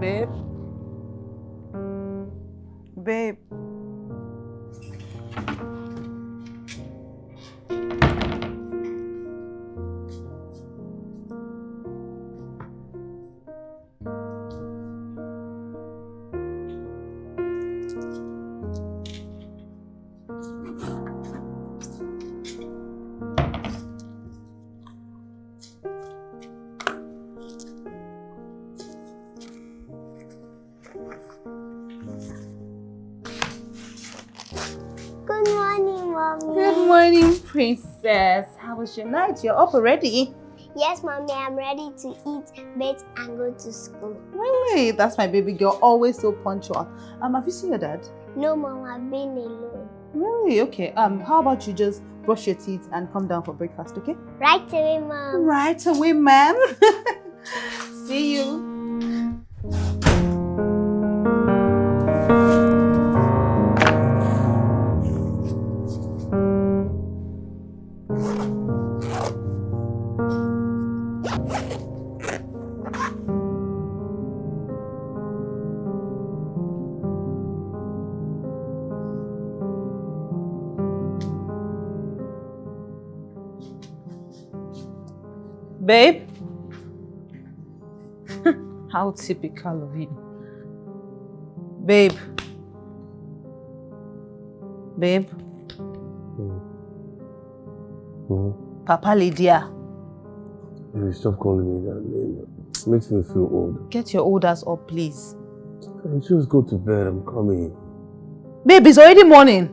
Babe. Babe. Good morning, Mommy. Good morning, Princess. How was your night? You're up already? Yes, Mommy, I'm ready to eat, bathe, and go to school. Really? That's my baby girl, always so punctual. Have you seen your dad? No, Mom, I've been alone. Really? Okay. How about you just brush your teeth and come down for breakfast, okay? Right away, Mom. Right away, ma'am. See you. Babe? How typical of him. Babe? Babe? Papa Lydia. Baby, stop calling me that name. It makes me feel old. Get your old ass up, please. Can you just go to bed? I'm coming. Babe, it's already morning.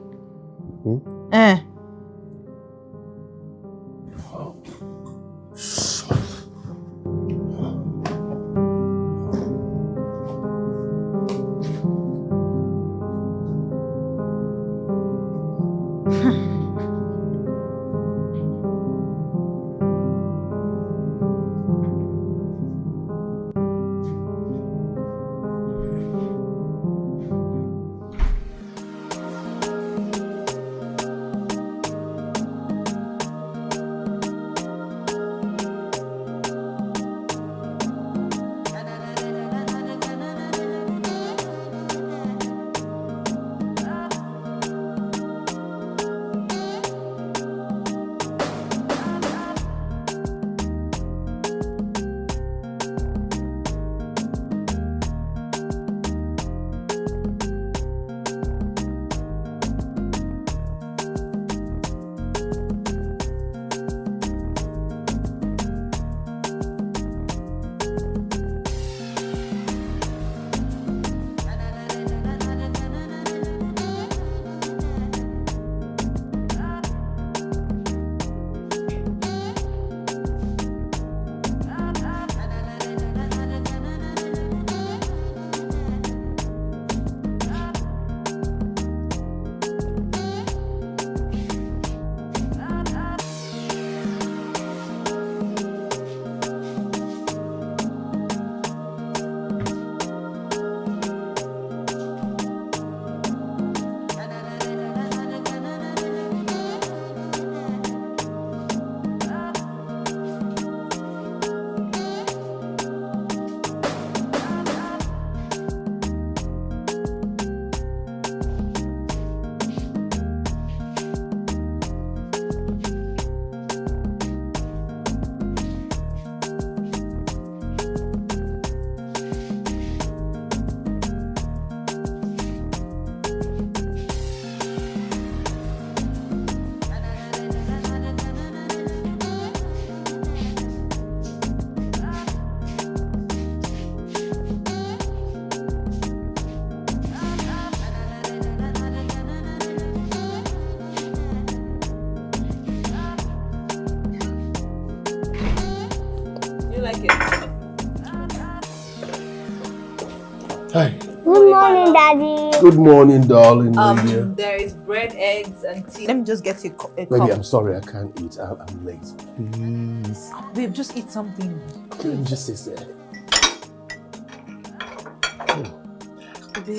Hi. Good morning, Daddy. Good morning, darling. There is bread, eggs, and tea. Let me just get you a cup. Baby, I'm sorry, I can't eat. I'm late. Please. Babe, just eat something. Let me just sit there. Baby,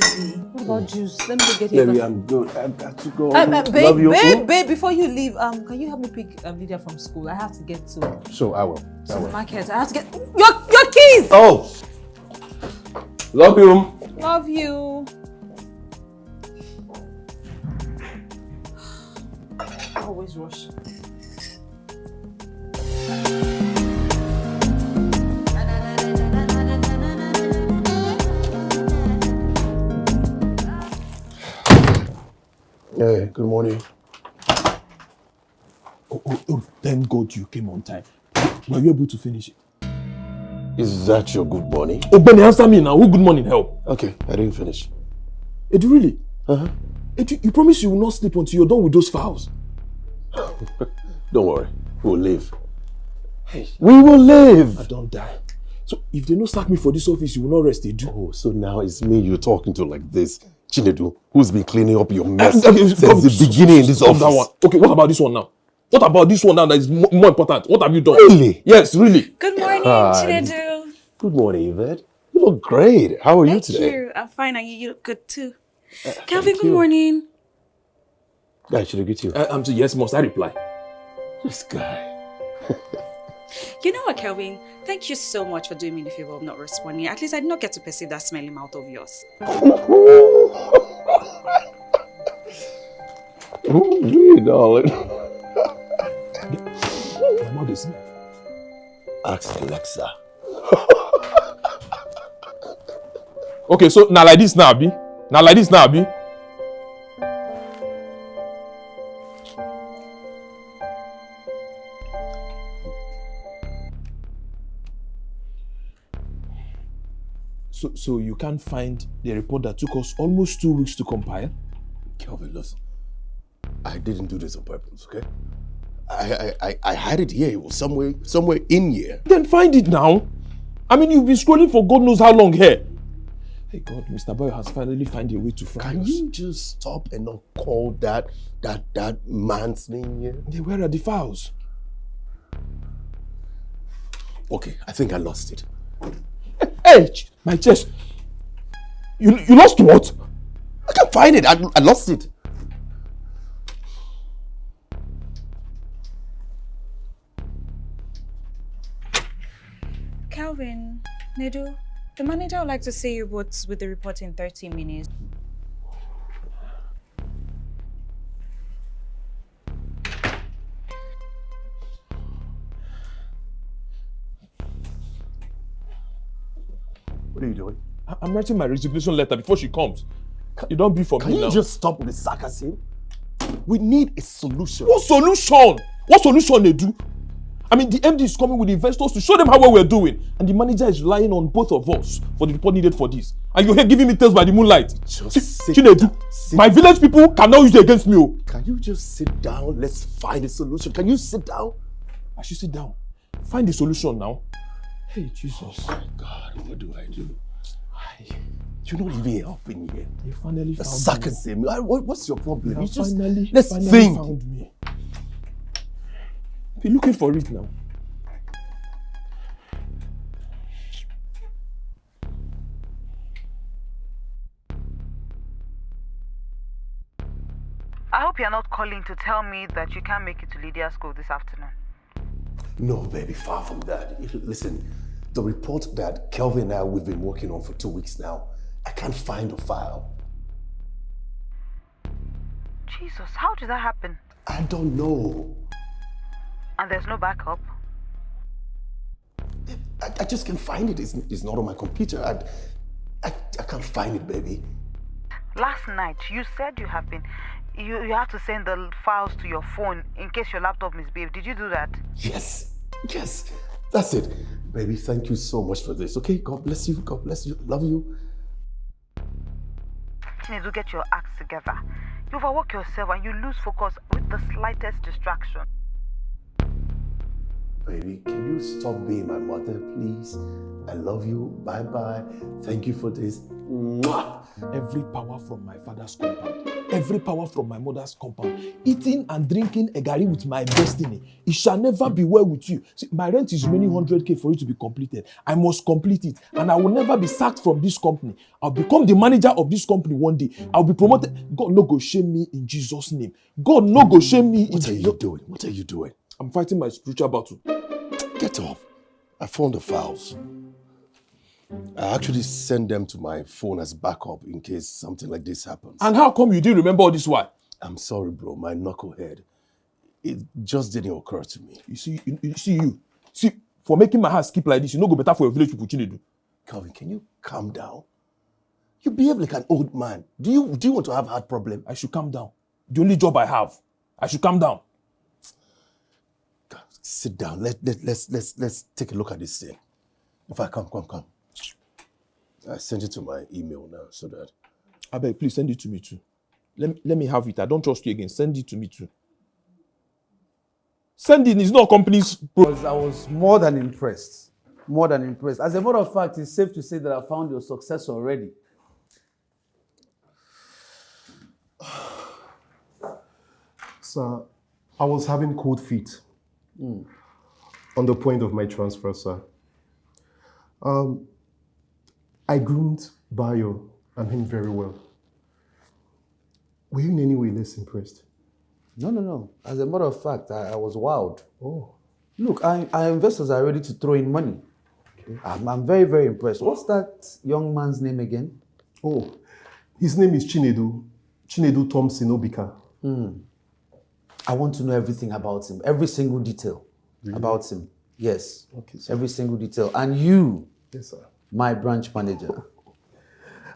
what about juice? Let me go get you. Baby, I'm good. I've got to go. Babe, before you leave, can you help me pick Lydia from school? I have to get to. Sure, I will. To the market. I have to get your keys. Oh. Love you. Love you. Always rush. Hey, good morning. Oh, thank God you came on time. Were you able to finish it? Is that your good morning? Oh, Benny, answer me now. Who good morning help? Okay, I didn't finish. Edu, really? Uh-huh. Edu, you promise you will not sleep until you're done with those files. Don't worry, we'll live. Hey, we will live. I don't die. So if they don't sack me for this office, you will not rest, Edu. Oh, so now it's me you're talking to like this. Chinedu, who's been cleaning up your mess Okay, since the beginning in this office. That one. Okay, what about this one now? What about this one now that is more important? What have you done? Really? Yes, really. Good morning, Chinedu. Good morning, Yvette. You look great. How are you today? Thank you. I'm fine, and you look good too. Calvin, good morning. I should greet you. I'm saying yes, must I reply? This guy. You know what, Calvin? Thank you so much for doing me the favor of not responding. At least I did not get to perceive that smelly mouth of yours. Oh, really, darling? My mouth is smell. Ask Alexa. Okay, so now like this now, Abi. Now like this now, Abi. So you can't find the report that took us almost 2 weeks to compile? Kelvin, listen. I didn't do this on purpose, okay? I had it here. It was somewhere in here. Then find it now. I mean, you've been scrolling for God knows how long here. Hey God, Mr. Boy has finally found a way to find us. Can you just stop and not call that man's name here? Yeah, where are the files? Okay, I think I lost it. Hey, my chest. You lost what? I can't find it. I lost it. Calvin, Nedu, the manager would like to see you both with the report in 30 minutes. What are you doing? I'm writing my resignation letter before she comes. You don't be for me now. Can you just stop with the sarcasm? We need a solution. What solution? What solution they do? I mean, the MD is coming with the investors to show them how well we're doing. And the manager is relying on both of us for the report needed for this. And you're here giving me tales by the moonlight. My village people cannot use it against me. Oh. Can you just sit down? Let's find a solution. Can you sit down? I should sit down. Find the solution now. Hey, Jesus. Oh my God, what do I do? You're not even helping here. You finally found sarcasm. me. What's your problem? You just finally think. Found me. Be looking for it now. I hope you're not calling to tell me that you can't make it to Lydia's school this afternoon. No, baby, far from that. Listen, the report that Kelvin and I we've been working on for 2 weeks now, I can't find the file. Jesus, how did that happen? I don't know. And there's no backup? I just can't find it. It's not on my computer. I can't find it, baby. Last night, you said you have to send the files to your phone in case your laptop misbehaved. Did you do that? Yes, that's it. Baby, thank you so much for this, okay? God bless you, love you. Chinedu, get your acts together. You overwork yourself and you lose focus with the slightest distraction. Baby, can you stop being my mother, please? I love you. Bye-bye. Thank you for this. Mwah! Every power from my father's compound, every power from my mother's compound, eating and drinking a gari with my destiny. It shall never be well with you. See, my rent is remaining 100K for it to be completed. I must complete it. And I will never be sacked from this company. I'll become the manager of this company one day. I'll be promoted. God no go shame me in Jesus' name. God no go shame me. What are you doing? What are you doing? I'm fighting my spiritual battle. Get up. I found the files. I actually send them to my phone as backup in case something like this happens. And how come you didn't remember all this while? I'm sorry, bro. My knucklehead. It just didn't occur to me. You see, for making my heart skip like this, you no go better for your village people, Chinedu. Calvin, can you calm down? You behave like an old man. Do you want to have a heart problem? I should calm down. The only job I have. I should calm down. Sit down. Let's take a look at this thing. If I come. I sent it to my email now so that. I beg, please send it to me too. Let me have it. I don't trust you again. Send it to me too. Send it. It's not a company's. I was more than impressed. More than impressed. As a matter of fact, it's safe to say that I found your success already. Sir, I was having cold feet on the point of my transfer, sir. I groomed Bayo and him very well. Were you in any way less impressed? No. As a matter of fact, I was wowed. Oh. Look, our investors are ready to throw in money. Okay. I'm very, very impressed. What's that young man's name again? Oh, his name is Chinedu Thompson Obika. I want to know everything about him. Every single detail about him. Yes. Okay, sir. Every single detail. And you, Yes, sir. my branch manager,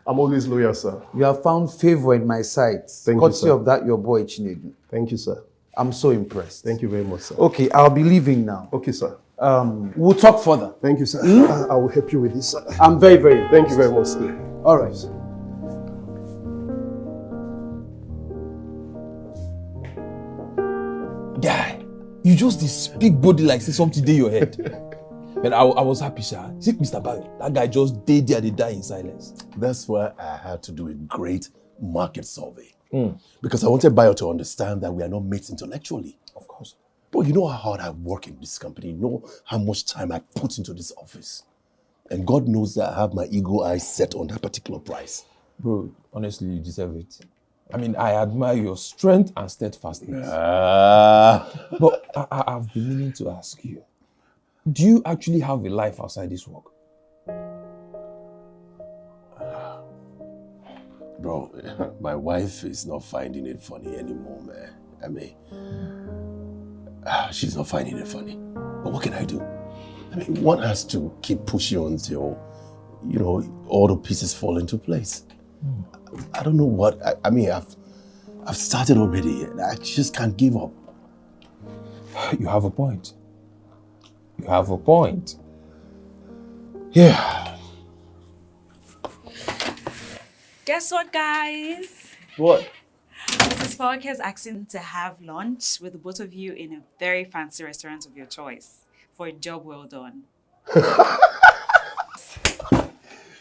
I'm always loyal, sir. you have found favor in my sight. Thank you, courtesy sir. of that your boy Chinedu. Thank you, sir. I'm so impressed. Thank you very much, sir. Okay, I'll be leaving now. Okay, sir. We'll talk further. Thank you, sir. I will help you with this, sir. I'm very, very impressed. Thank you very much, sir. All right. Guy, you just this big body like say something dey your head. Man, I was happy, sir. See, Mr. Bayo, that guy just dey there, they die in silence. That's why I had to do a great market survey. Because I wanted Bayo to understand that we are not mates intellectually. Of course. But you know how hard I work in this company. You know how much time I put into this office. And God knows that I have my ego eyes set on that particular price. Bro, honestly, you deserve it. I mean, I admire your strength and steadfastness. But I've been meaning to ask you, do you actually have a life outside this work? Bro, my wife is not finding it funny anymore, man. I mean, she's not finding it funny. But what can I do? I mean, one has to keep pushing until, you know, all the pieces fall into place. I don't know what, I mean, I've started already and I just can't give up. You have a point. You have a point. Yeah. Guess what, guys? What? Mrs. Falk is asking to have lunch with the both of you in a very fancy restaurant of your choice for a job well done.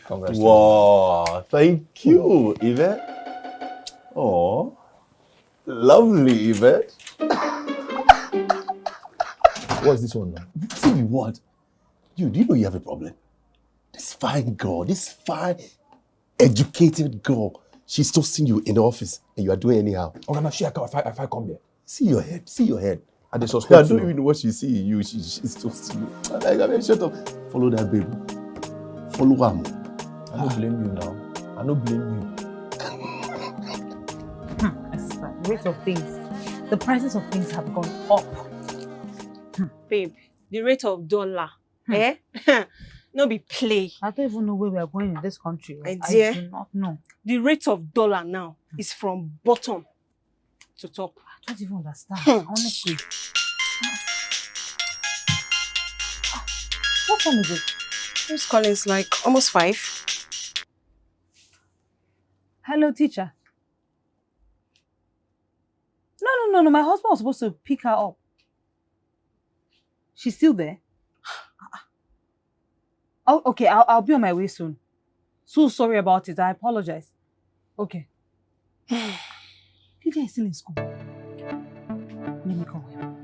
Congratulations. Wow, thank you, Yvette. Oh, lovely, Yvette. What's this one now? Tell me what? Do you know you have a problem? This fine girl, this fine, educated girl, she's toasting you in the office and you are doing anyhow. Okay, now if I come here. See your head. I dey I suspect don't you. even know what she see in you. She's toasting you. Like, I mean, shut up. Follow that baby. Follow her. I don't blame you now. I don't blame The rate of things, the prices of things have gone up. Babe, the rate of dollar, no be play. I don't even know where we are going in this country. My I dear. do not know. The rate of dollar now is from bottom to top. I don't even understand, honestly. What time is it? Who's calling? It's like almost 5. Hello, teacher. No. My husband was supposed to pick her up. She's still there? Oh, okay. I'll be on my way soon. So sorry about it. I apologize. Okay. Lydia is still in school. Let me call him.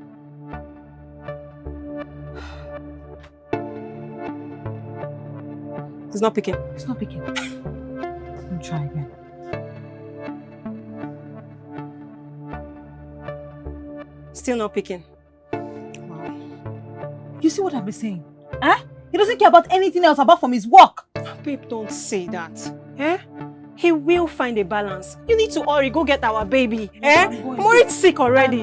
He's not picking. It's not picking. Let me try again. Still not picking. You see what I've been saying? Huh? He doesn't care about anything else apart from his work. Babe, don't say that. Eh? He will find a balance. You need to hurry, go get our baby. Eh? I'm already sick already.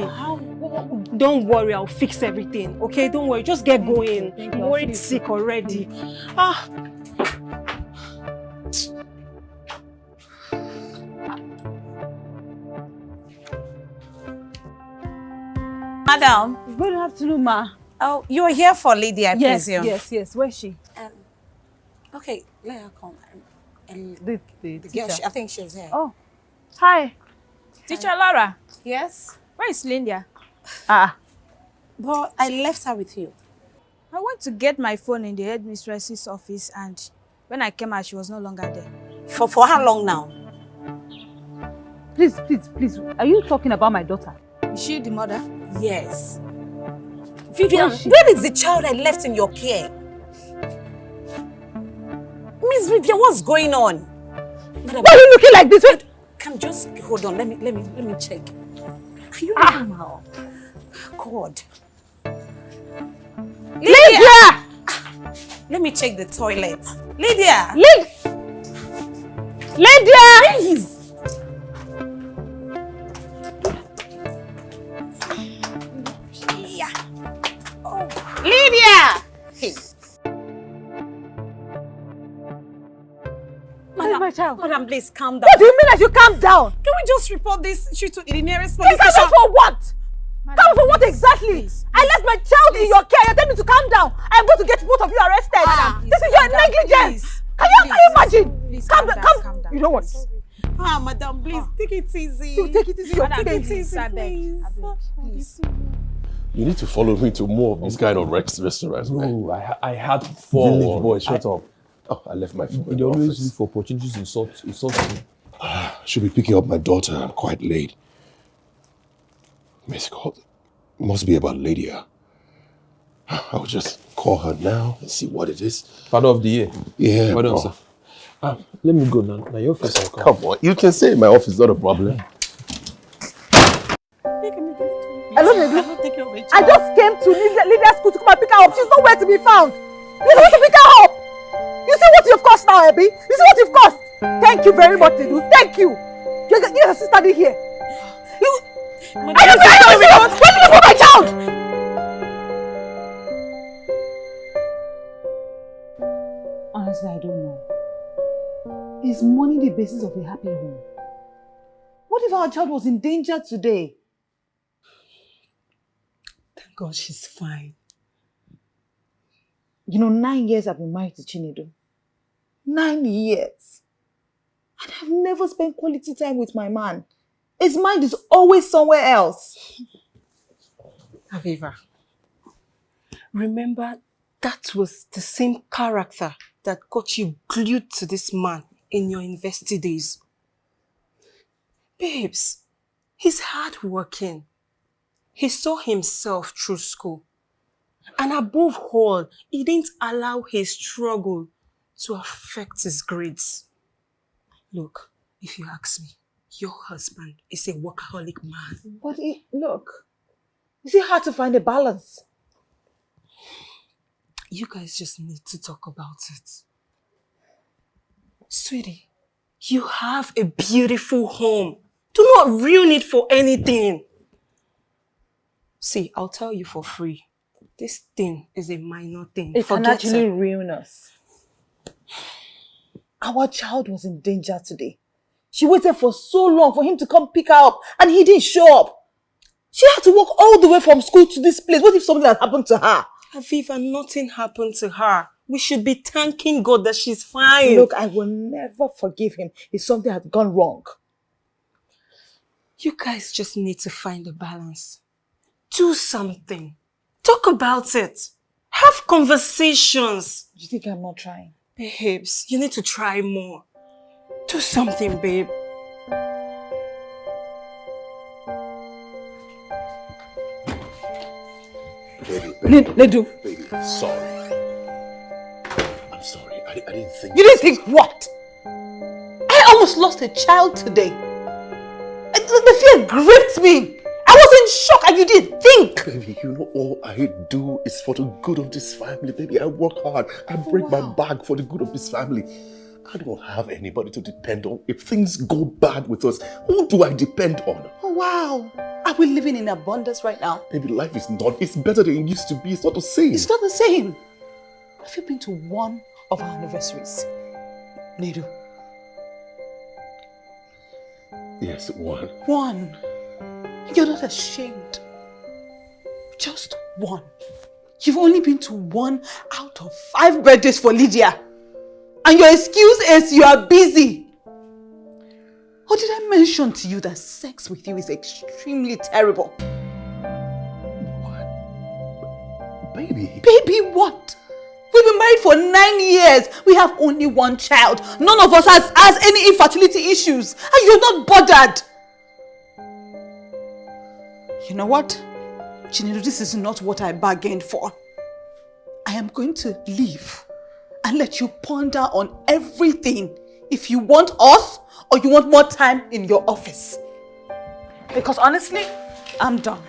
Don't worry, I'll fix everything. Okay, don't worry, just get going. I'm already sick already. Ah. Madam. Good afternoon, ma. Oh, you are here for Lady, I presume. Yes. Where is she? Okay, let her come. The Girl, teacher. I think she's here. Oh, hi. Teacher Laura, Yes? where is Linda? But I left her with you. I went to get my phone in the headmistress's office, and when I came out, she was no longer there. For how long now? Please. Are you talking about my daughter? Is she the mother? Yes. Vivian, where is the child I left in your care? Miss Vivian, what's going on? Madam, Why are you looking like this? Can just hold on. Let me check. Are you normal? God. Lydia! Let me check the toilet. Lydia! Lydia! Please! Lydia! Hey. My child. Madam, please calm down. What do you mean I should calm down? Can we just report this issue to the nearest police Calm station? down for what? Calm down for what exactly? I left my child in your care. You're telling me to calm down. I'm going to get both of you arrested. This is your negligence. Can you imagine? Calm down. You know what? Madam, please take it easy. You take it easy. Take it easy, please. You need to follow me to more of this kind of restaurants. No, I had four. Village boy, shut up. Oh, I left my phone in They the always office. look for opportunities to insult me. Should be picking up my daughter. I'm quite late. Miss call. Must be about Lydia. I'll just call her now and see what it is. Father of the year. Yeah, Well done, bro. sir. Let me go now. Now your office I'll come. Come on, you can say in my office, not a problem. Hello, Nedu. I just came to Lydia's school to come and pick her up. She's nowhere to be found. You're supposed to pick her up. You see what you've cost now, Abby? You see what you've cost? Thank you very much, Nedu. Thank you. You're a sister here. I don't know. Where did you put my child? Honestly, I don't know. Is money the basis of a happy home? What if our child was in danger today? Thank God she's fine. You know, 9 years I've been married to Chinedu. 9 years. And I've never spent quality time with my man. His mind is always somewhere else. Aviva, remember that was the same character that got you glued to this man in your university days. Babes, he's hardworking. He saw himself through school. And above all, he didn't allow his struggle to affect his grades. Look, if you ask me, your husband is a workaholic man. But look, is it hard to find a balance? You guys just need to talk about it. Sweetie, you have a beautiful home. Do not ruin it for anything. See, I'll tell you for free. This thing is a minor thing. It can actually it. ruin us. Our child was in danger today. She waited for so long for him to come pick her up and he didn't show up. She had to walk all the way from school to this place. What if something had happened to her? Aviva, nothing happened to her. We should be thanking God that she's fine. Look, I will never forgive him if something had gone wrong. You guys just need to find a balance. Do something. Talk about it. Have conversations. Do you think I'm not trying? Babes, you need to try more. Do something, babe. Ledu. Baby, sorry. I'm sorry. I didn't think... You didn't think what? I almost lost a child today. The fear gripped me. I was in shock and you didn't think. Baby, you know all I do is for the good of this family. Baby, I work hard. I break my back for the good of this family. I don't have anybody to depend on. If things go bad with us, who do I depend on? Oh, wow. Are we living in abundance right now? Baby, life is not. It's better than it used to be. It's not the same. It's not the same. Have you been to one of our anniversaries? Nedu? Yes, one. One. You're not ashamed. Just one. You've only been to 1 out of 5 birthdays for Lydia. And your excuse is you are busy. Or did I mention to you that sex with you is extremely terrible? What? Baby. Baby what? We've been married for 9 years. We have only 1 child. None of us has any infertility issues. And you're not bothered. You know what? Chinedu, this is not what I bargained for. I am going to leave and let you ponder on everything if you want us or you want more time in your office. Because honestly, I'm done.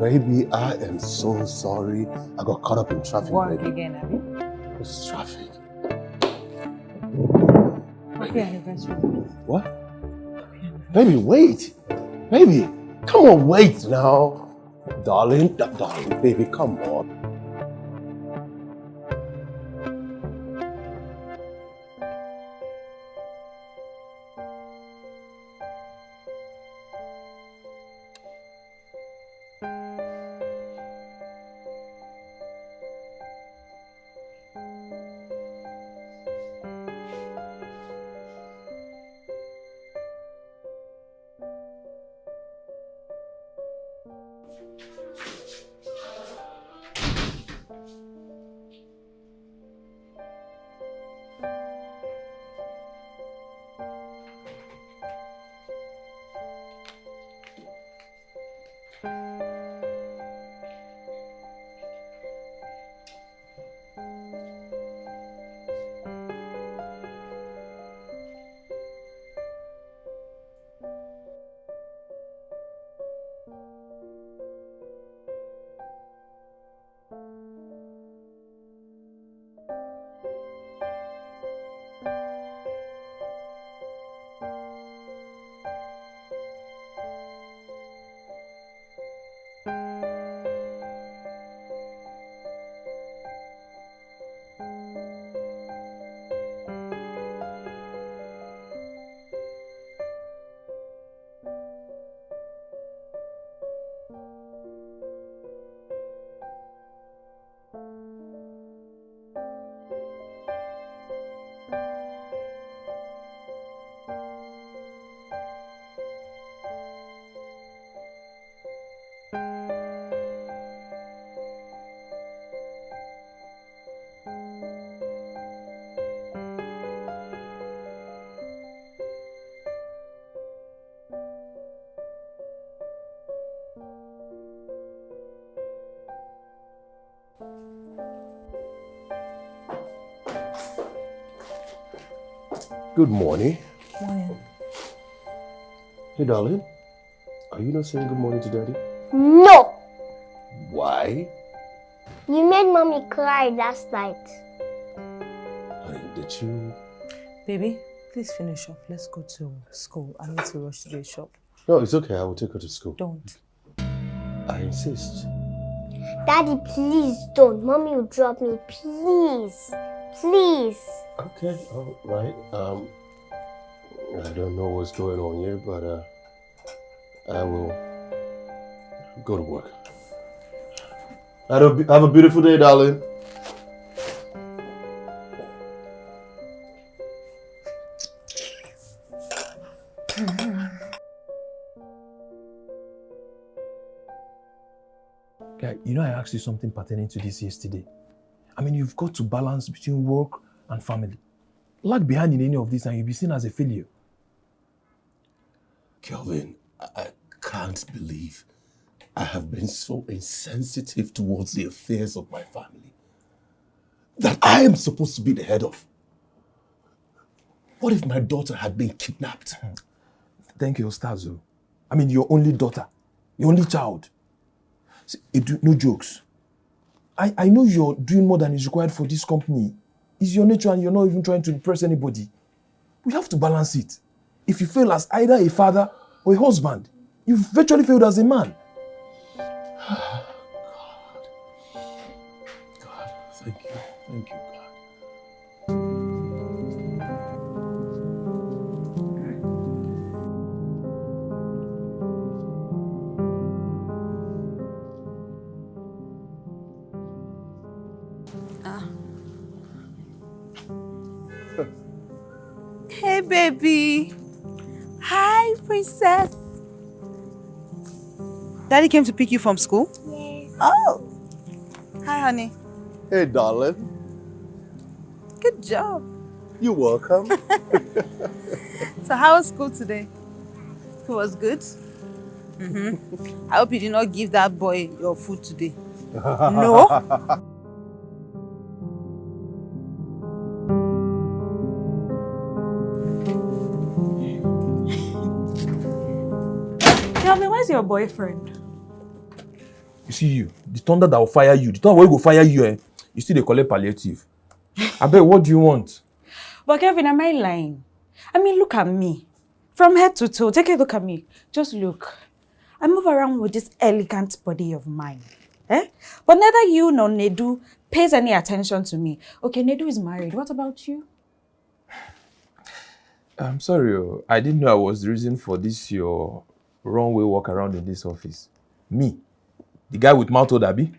Baby, I am so sorry. I got caught up in traffic. Work baby. again, Abby? It's traffic. Happy anniversary. What? Baby, wait. Baby, come on, wait now. Darling, baby, come on. Good morning. Morning. Hey, darling. Are you not saying good morning to Daddy? No! Why? You made mommy cry last night. Honey, did you? Baby, please finish up. Let's go to school. I need to rush to the shop. No, it's okay. I will take her to school. Don't. I insist. Daddy, please don't. Mommy will drop me. Please. Please. Okay, all right. I don't know what's going on here, but I will go to work. Have a beautiful day, darling. Guy, you know I asked you something pertaining to this yesterday. I mean, you've got to balance between work and family. Lag behind in any of this and you'll be seen as a failure. Kelvin, I can't believe I have been so insensitive towards the affairs of my family that I am supposed to be the head of. What if my daughter had been kidnapped? Thank you, Ostazo. I mean, your only daughter, your only child. See, no jokes. I know you're doing more than is required for this company. It's your nature and you're not even trying to impress anybody. We have to balance it. If you fail as either a father or a husband, you've virtually failed as a man. God, thank you, God. Hey, baby. Hi, princess. Daddy came to pick you from school? Yes. Oh. Hi, honey. Hey, darling. Good job. You're welcome. So how was school today? It was good? I hope you did not give that boy your food today. No? Tell me, where's your boyfriend? You see the thunder that will fire you, the thunder will go fire you, you still they collect palliative. I bet, what do you want? But Kevin, am I lying? I mean, look at me. From head to toe, take a look at me. Just look. I move around with this elegant body of mine. Eh? But neither you nor Nedu pays any attention to me. Okay, Nedu is married. What about you? I'm sorry, I didn't know I was the reason for this your wrong way walk around in this office. Me, the guy with mouth old Abi.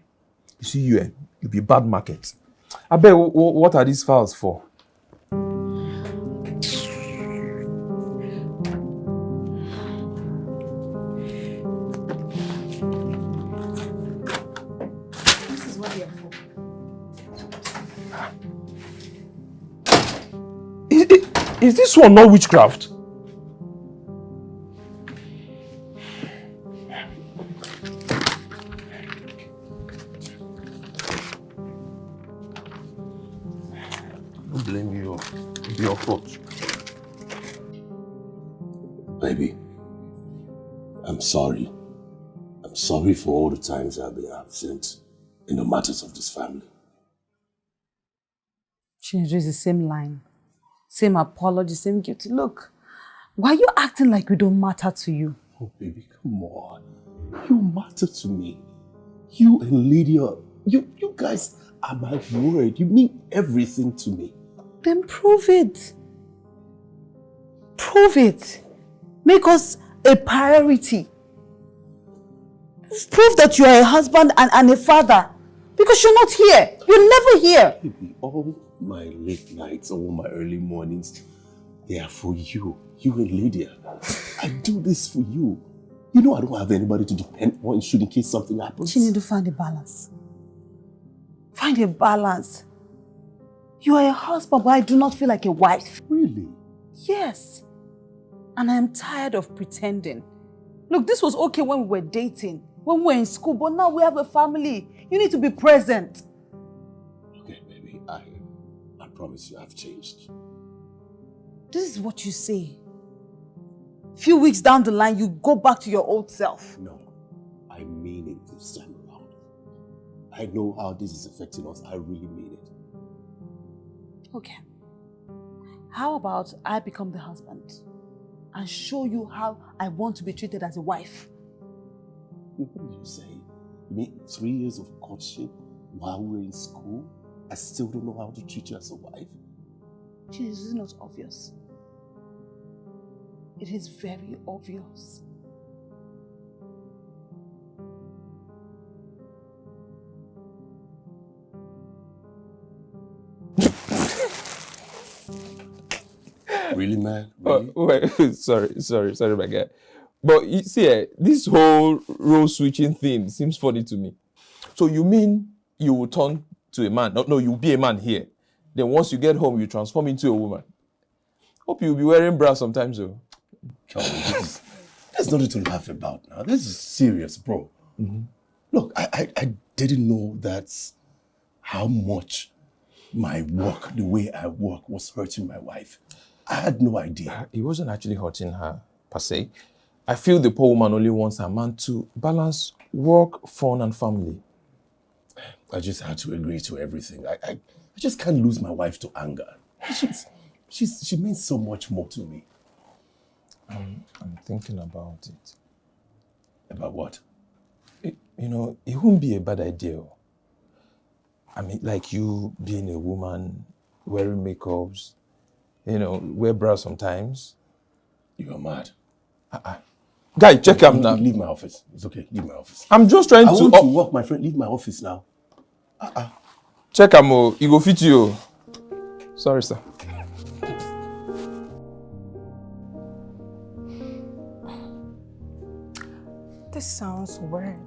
You see you be bad market. I bet, what are these files for? This is what they are for. Is this one not witchcraft? Don't blame you. It's your fault. Baby, I'm sorry. I'm sorry for all the times I've been absent in the matters of this family. Chinedu is the same line. Same apology, same guilty. Look, why are you acting like we don't matter to you? Oh, baby, come on. You matter to me. You and Lydia, you guys are my word. You mean everything to me. Then prove it. Prove it. Make us a priority. Prove that you are a husband and a father. Because you're not here. You're never here. Baby, all my late nights, all my early mornings, they are for you. You and Lydia. I do this for you. You know I don't have anybody to depend on in case something happens. You need to find a balance. Find a balance. You are a husband, but I do not feel like a wife. Really? Yes. And I am tired of pretending. Look, this was okay when we were dating, when we were in school, but now we have a family. You need to be present. Okay, baby, I promise you I've changed. This is what you say. Few weeks down the line, you go back to your old self. No, I mean it this time around. I know how this is affecting us. I really mean it. Okay. How about I become the husband and show you how I want to be treated as a wife? What did you say? You mean 3 years of courtship while we're in school? I still don't know how to treat you as a wife? This is not obvious. It is very obvious. Really, man? Really? Wait, sorry, my guy. But you see, this whole role switching thing seems funny to me. So you mean you will turn to a man? No, you'll be a man here. Then once you get home, you transform into a woman. Hope you'll be wearing bra sometimes, though. Calvin, there's nothing to laugh about now. This is serious, bro. Look, I didn't know that's how much my work, the way I work, was hurting my wife. I had no idea. It wasn't actually hurting her, per se. I feel the poor woman only wants her man to balance work, fun, and family. I just had to agree to everything. I just can't lose my wife to anger. She means so much more to me. I'm thinking about it. About what? It wouldn't be a bad idea. I mean, like you being a woman, wearing makeups, wear bras sometimes. You are mad. Guy, check him now. Leave my office. It's okay. Leave my office. I'm just trying I to... want to work, my friend. Leave my office now. Check him, he go fit you. Sorry, sir. This sounds weird.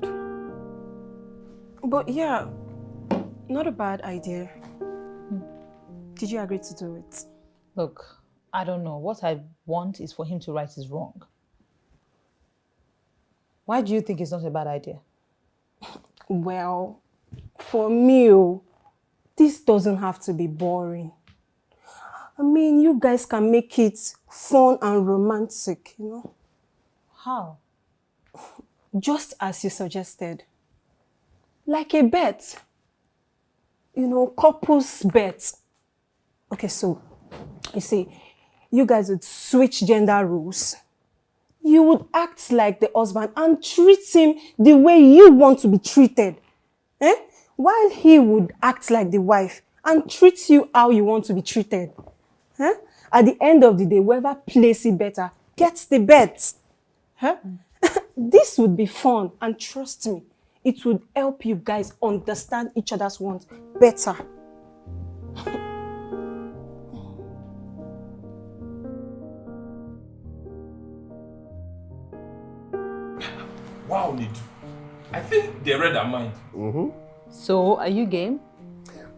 But yeah, not a bad idea. Did you agree to do it? Look, I don't know. What I want is for him to right his wrong. Why do you think it's not a bad idea? Well, for me, this doesn't have to be boring. I mean, you guys can make it fun and romantic, How? Just as you suggested. Like a bet. Couples bet. Okay, so, you see, you guys would switch gender roles. You would act like the husband and treat him the way you want to be treated. While he would act like the wife and treat you how you want to be treated. At the end of the day, whoever plays it better gets the bet. This would be fun, and trust me, it would help you guys understand each other's wants better. Wow, Nidu. I think they read our mind. So, are you game?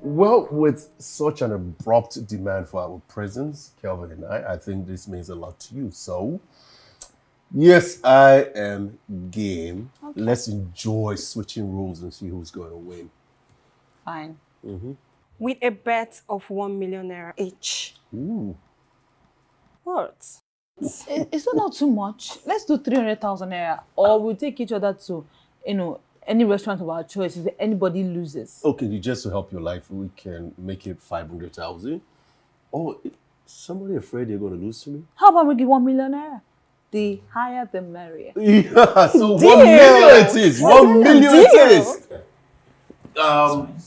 Well, with such an abrupt demand for our presence, Kelvin and I think this means a lot to you. So, yes, I am game. Okay. Let's enjoy switching roles and see who's going to win. Fine. With a bet of 1 million naira each. Ooh. What? It's not too much. Let's do 300,000 naira, or we'll take each other to, any restaurant of our choice. If anybody loses. Okay, just to help your life, we can make it 500,000. Oh, somebody afraid they're going to lose to me? How about we give 1 million naira? The higher the merrier. Yeah, so 1 million it is. 1 million it is.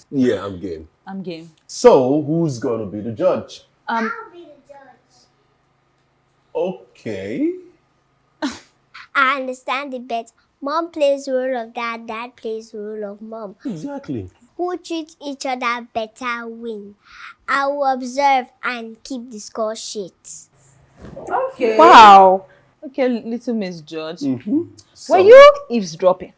Yeah, I'm game. I'm game. So, who's going to be the judge? I'll be the judge. Okay. I understand the bet. Mom plays the role of dad, dad plays the role of mom. Exactly. Who treats each other better win. I will observe and keep the score sheets. Okay. Wow. Okay, little Miss George. So, Were you eavesdropping?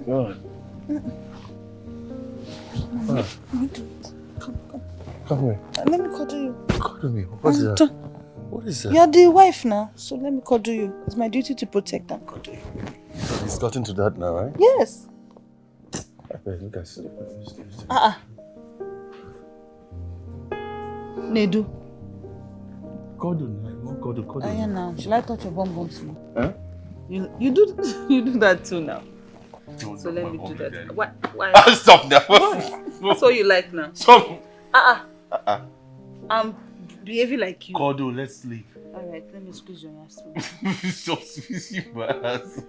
What? Come here. Let me cuddle you. Cuddle me. What's that? What is that? You're the wife now, so let me cuddle you. It's my duty to protect and cuddle you. It's gotten to that now, right? Yes. Okay, look at sleep. Nedu. Cuddle, cuddle. Yeah, now. Shall I touch your bum too? Huh? You do that too now. So let me do that. Why? Stop now. That's what you like now. Stop. I'm behaving like you. Cuddle, let's sleep. Alright, let me squeeze your ass. Stop squeezing my ass.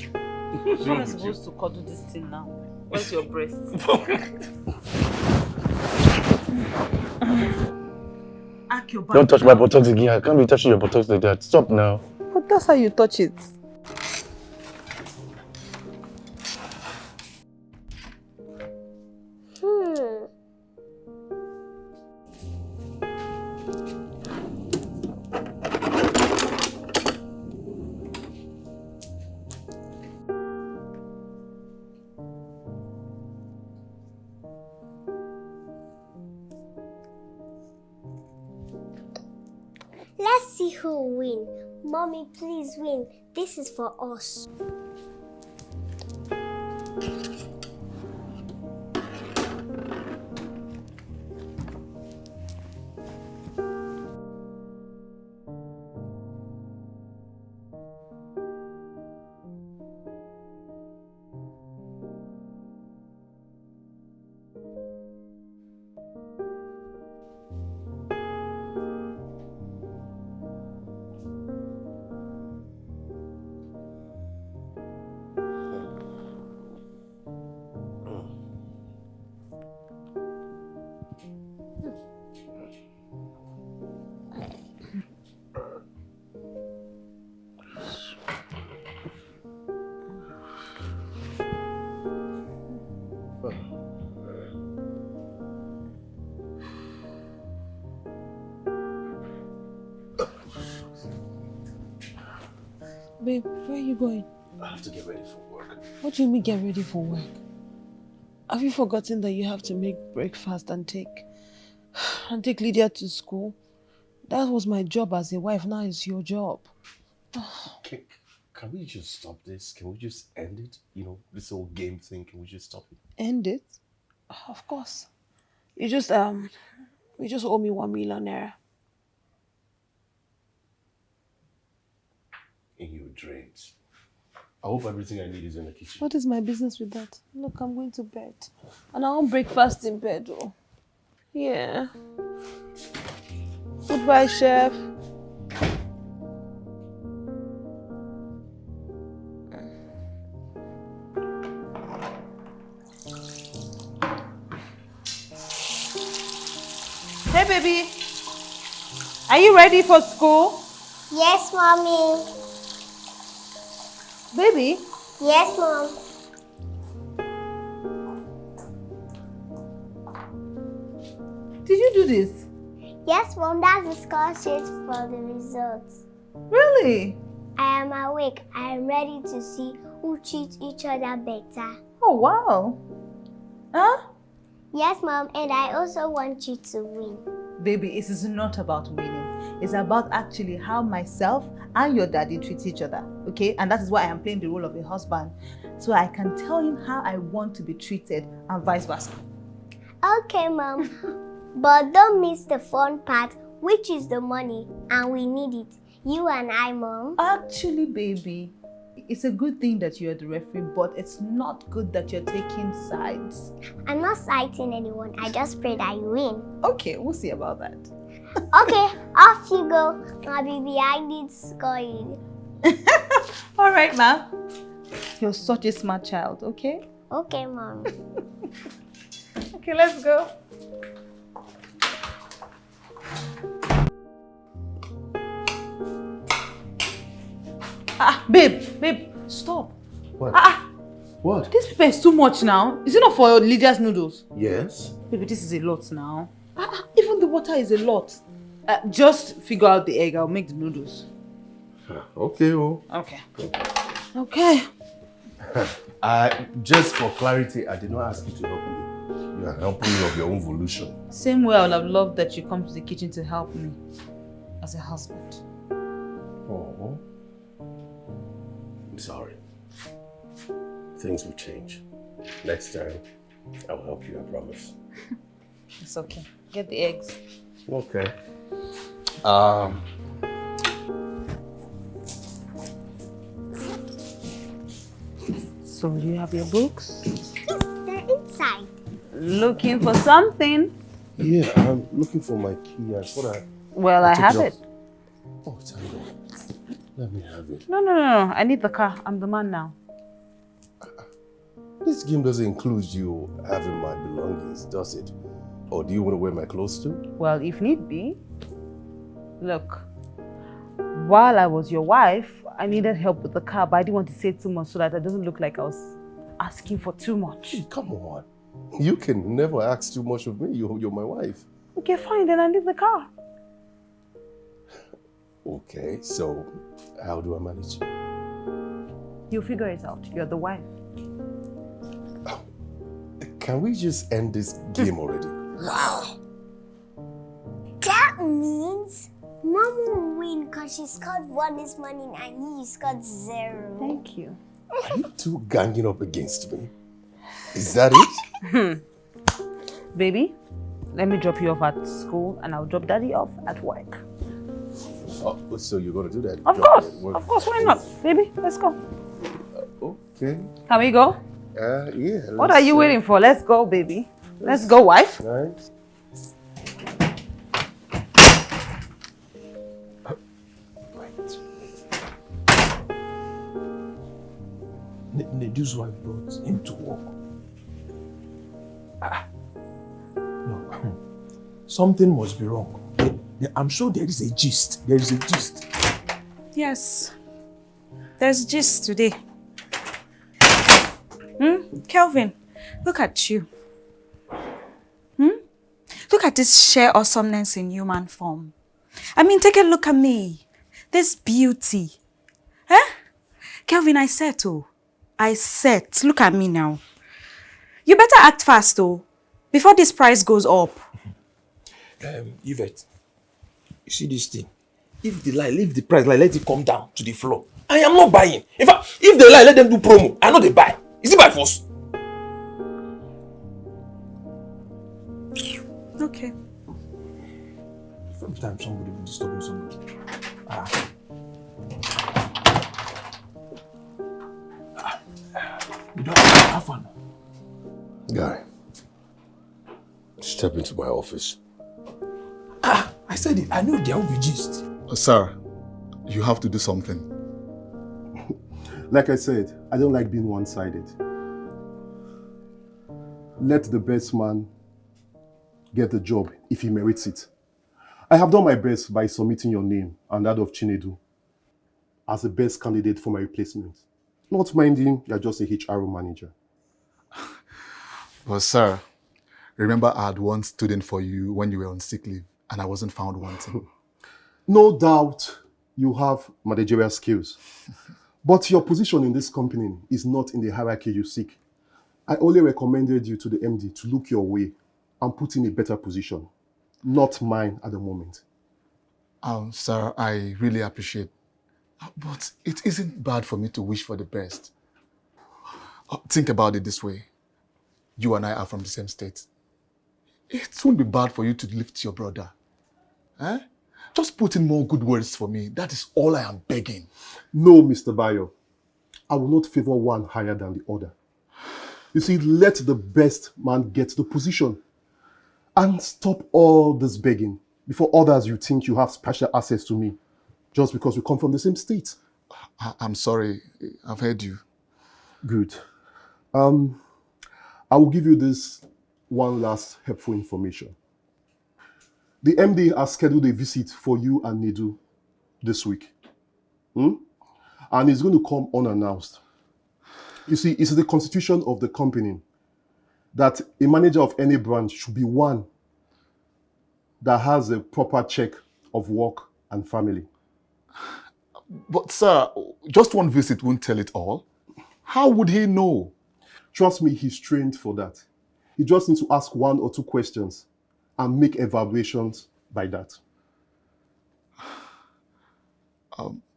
I'm not supposed to cuddle this thing now. Where's your breast? Don't touch my buttocks again. I can't be touching your buttocks like that. Stop now. But that's how you touch it. Let's see who will win. Mommy, please win. This is for us. Babe, where are you going? I have to get ready for work. What do you mean get ready for work? Have you forgotten that you have to make breakfast and take Lydia to school? That was my job as a wife, now it's your job. Can we just stop this? Can we just end it? You know, this whole game thing, can we just stop it? End it? Of course. You just owe me 1 million naira. In your dreams. I hope everything I need is in the kitchen. What is my business with that? Look, I'm going to bed. And I want breakfast in bed, oh. Yeah. Goodbye, chef. Hey, baby. Are you ready for school? Yes, Mommy. Baby? Yes, Mom. Did you do this? Yes, Mom. That's the score sheet for the results. Really? I am awake. I am ready to see who treats each other better. Oh, wow. Huh? Yes, Mom. And I also want you to win. Baby, it is not about winning. It's about actually how myself and your daddy treat each other, okay? And that is why I am playing the role of a husband. So I can tell him how I want to be treated and vice versa. Okay, Mom. But don't miss the fun part, which is the money, and we need it. You and I, Mom. Actually, baby, it's a good thing that you're the referee, but it's not good that you're taking sides. I'm not citing anyone. I just pray that you win. Okay, we'll see about that. Okay, off you go. I'll be behind it scoring. All right, Ma. You're such a smart child, okay? Okay, Mom. Okay, let's go. Babe, stop. What? What? This paper is too much now. Is it not for Lydia's noodles? Yes. Baby, this is a lot now. Even the water is a lot. Just figure out the egg. I'll make the noodles. Okay, oh. Okay. Okay. Just for clarity, I did not ask you to help me. You are helping me of your own volition. Same way I would have loved that you come to the kitchen to help me as a husband. Oh. I'm sorry. Things will change. Next time, I will help you, I promise. It's okay. Get the eggs. Okay. So do you have your books? They're inside. Looking for something? Yeah, I'm looking for my key. I thought Well, I have it. Oh, thank God. Let me have it. No. I need the car. I'm the man now. This game doesn't include you having my belongings, does it? Or do you want to wear my clothes too? Well, if need be. Look, while I was your wife, I needed help with the car, but I didn't want to say too much so that it doesn't look like I was asking for too much. Hey, come on. You can never ask too much of me. You're my wife. Okay, fine. Then I need the car. Okay, so how do I manage? You'll figure it out. You're the wife. Can we just end this game already? Wow. That means Mom will win because she scored 1 this morning and he scored 0. Thank you. Are you two ganging up against me? Is that it? Baby, let me drop you off at school and I'll drop Daddy off at work. Oh, so you're going to do that? Of course, why not? Baby, let's go. Okay. Can we go? Yeah. What are you waiting for? Let's go, baby. Let's go, wife. Nice. Nedu's wife brought him to work. No, something must be wrong. I'm sure there is a gist. There is a gist. Yes. There's gist today. Kelvin, look at you. Look at this sheer awesomeness in human form. I mean, take a look at me. This beauty. Kelvin, I said, look at me now. You better act fast, before this price goes up. Yvette, you see this thing? If they lie, leave the price, let it come down to the floor. I am not buying. In fact, if they lie, let them do promo. I know they buy. Is it by force? Okay. From time somebody will disturb somebody. We don't have fun. Guy, step into my office. I said it. I know there will be gist. Sir, you have to do something. Like I said, I don't like being one-sided. Let the best man get the job if he merits it. I have done my best by submitting your name and that of Chinedu as the best candidate for my replacement. Not minding you're just a HR manager. Well, sir, remember I had one student for you when you were on sick leave and I wasn't found wanting. No doubt you have managerial skills. But your position in this company is not in the hierarchy you seek. I only recommended you to the MD to look your way and put in a better position. Not mine at the moment. Sir, I really appreciate. But it isn't bad for me to wish for the best. Think about it this way. You and I are from the same state. It won't be bad for you to lift your brother. Just put in more good words for me. That is all I am begging. No, Mr. Bayo. I will not favor one higher than the other. You see, let the best man get the position. And stop all this begging before others you think you have special access to me just because we come from the same state. I'm sorry. I've heard you. Good. I will give you this one last helpful information. The MD has scheduled a visit for you and Nedu this week. And it's going to come unannounced. You see, it's the constitution of the company that a manager of any branch should be one that has a proper check of work and family. But sir, just one visit won't tell it all. How would he know? Trust me, he's trained for that. He just needs to ask 1 or 2 questions and make evaluations by that.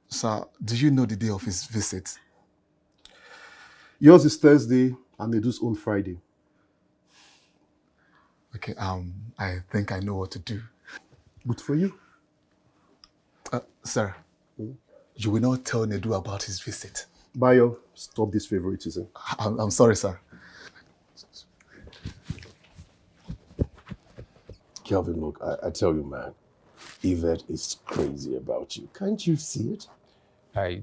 Sir, do you know the day of his visit? Yours is Thursday and Nedu's on Friday. Okay, I think I know what to do. Good for you. Sir, you will not tell Nedu about his visit. Bayo, stop this favoritism. I'm sorry, sir. Kelvin, look, I tell you, man, Yvette is crazy about you. Can't you see it?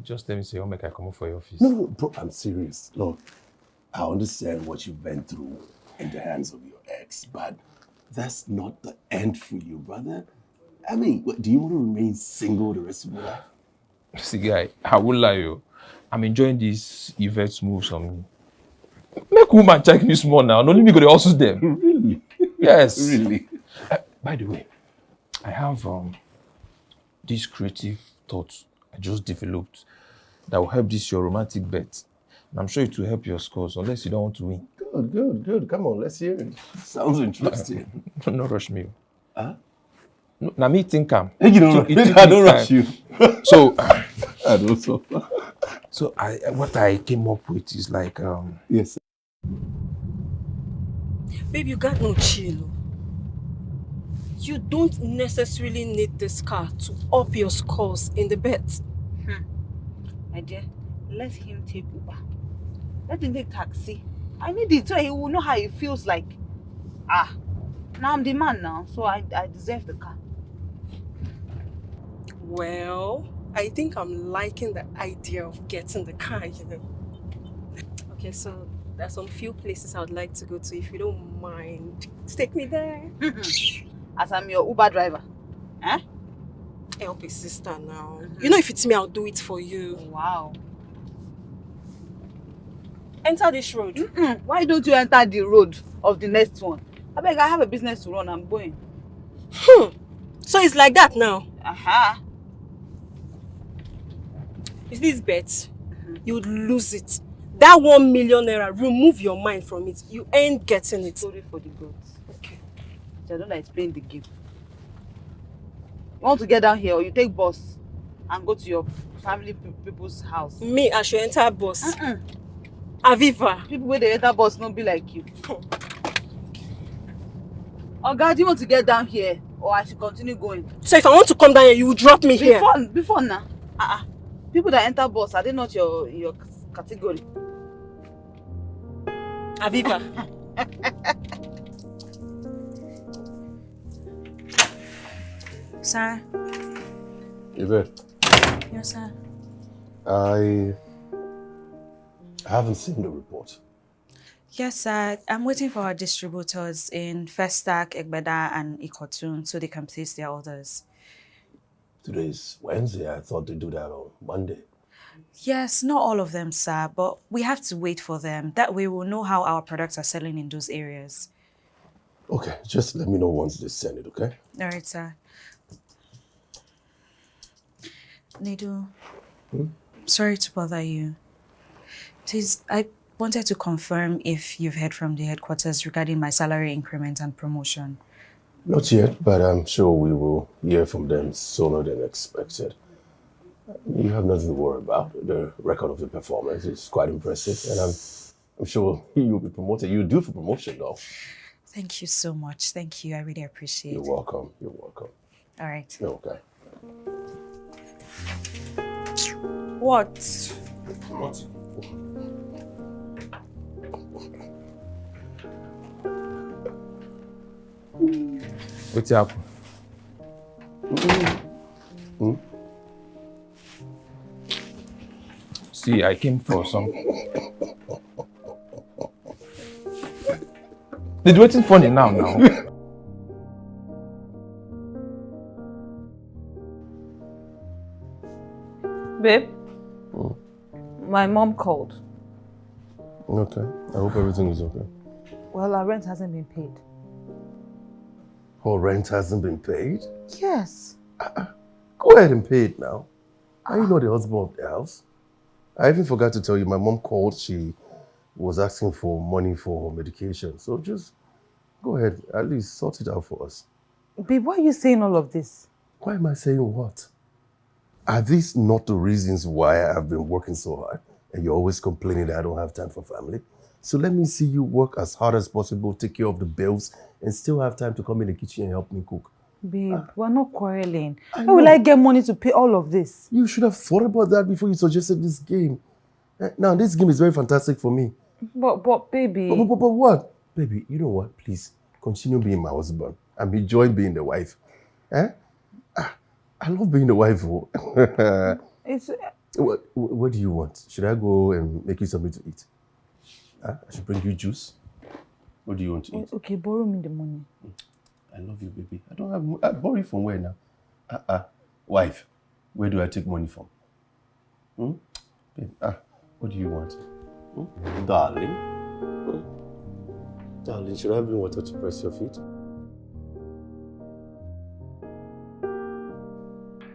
Just let me say, I'll make I come up for your office. No, bro, I'm serious. Look, I understand what you've been through in the hands of your ex, but that's not the end for you, brother. I mean, do you want to remain single the rest of your life? See, guy, I won't lie you. I'm enjoying these Yvette's moves on me. Make woman check me small now. Don't let me go to also them. Really? Yes. Really? By the way, I have this creative thought I just developed that will help this your romantic bet. And I'm sure it will help your scores, unless you don't want to win. Good. Come on, let's hear it. Sounds interesting. No rush me. Huh? No, now me think I'm. I don't rush you. So, I don't so. So what I came up with is like yes. Babe, you got no chill. You don't necessarily need this car to up your scores in the bet. My dear, let him take Uber. Let him take taxi. I need it so he will know how it feels like. Now I'm the man now, so I deserve the car. Well, I think I'm liking the idea of getting the car, you know. Okay, so there's some few places I would like to go to, if you don't mind. Take me there. As I'm your Uber driver. Help a sister now. You know, if it's me, I'll do it for you. Wow. Enter this road. Why don't you enter the road of the next one? I beg, I have a business to run. I'm going. So it's like that now? Is this bet? You would lose it. That 1 million naira, remove your mind from it. You ain't getting it. Sorry for the goats. Okay. So I don't explain the game. You want to get down here, or you take bus and go to your family people's house? Me, I should enter bus. Aviva. People where they enter bus don't be like you. Oh God, you want to get down here, or I should continue going? So if I want to come down here, you will drop me here? Before now. People that enter bus, are they not your category? Aviva. Sir. Yvette. Yes, sir. I haven't seen the report. Yes, sir. I'm waiting for our distributors in Festac, Egbeda, and Ikotun so they can place their orders. Today's Wednesday. I thought they'd do that on Monday. Yes, not all of them, sir, but we have to wait for them. That way we'll know how our products are selling in those areas. Okay, just let me know once they send it, okay? All right, sir. Nedu, sorry to bother you. Please, I wanted to confirm if you've heard from the headquarters regarding my salary increment and promotion. Not yet, but I'm sure we will hear from them sooner than expected. You have nothing to worry about. The record of the performance is quite impressive, and I'm sure you'll be promoted. You're due for promotion, though. Thank you so much. Thank you. I really appreciate it. You're welcome. You're welcome. All right. You're okay. What? What? What's up? See, I came for some. They're waiting for me now. Babe, my mom called. Okay. I hope everything is okay. Well, our rent hasn't been paid. Oh, rent hasn't been paid? Yes. Go ahead and pay it now. Are you not the husband of the house? I even forgot to tell you, my mom called. She was asking for money for her medication. So just go ahead, at least sort it out for us. Babe, why are you saying all of this? Why am I saying what? Are these not the reasons why I've been working so hard? And you're always complaining that I don't have time for family? So let me see you work as hard as possible, take care of the bills, and still have time to come in the kitchen and help me cook. Babe, we're not quarreling. How will I get money to pay all of this? You should have thought about that before you suggested this game. Now, this game is very fantastic for me. But baby... But what? Baby, you know what? Please, continue being my husband. I'm enjoying being the wife. Eh? I love being the wife. It's... What do you want? Should I go and make you something to eat? I should bring you juice? What do you want to eat? Okay, borrow me the money. I love you, baby. I don't have... I borrow it from where now? Wife, where do I take money from? Babe, what do you want? Darling? Darling, should I bring water to press your feet?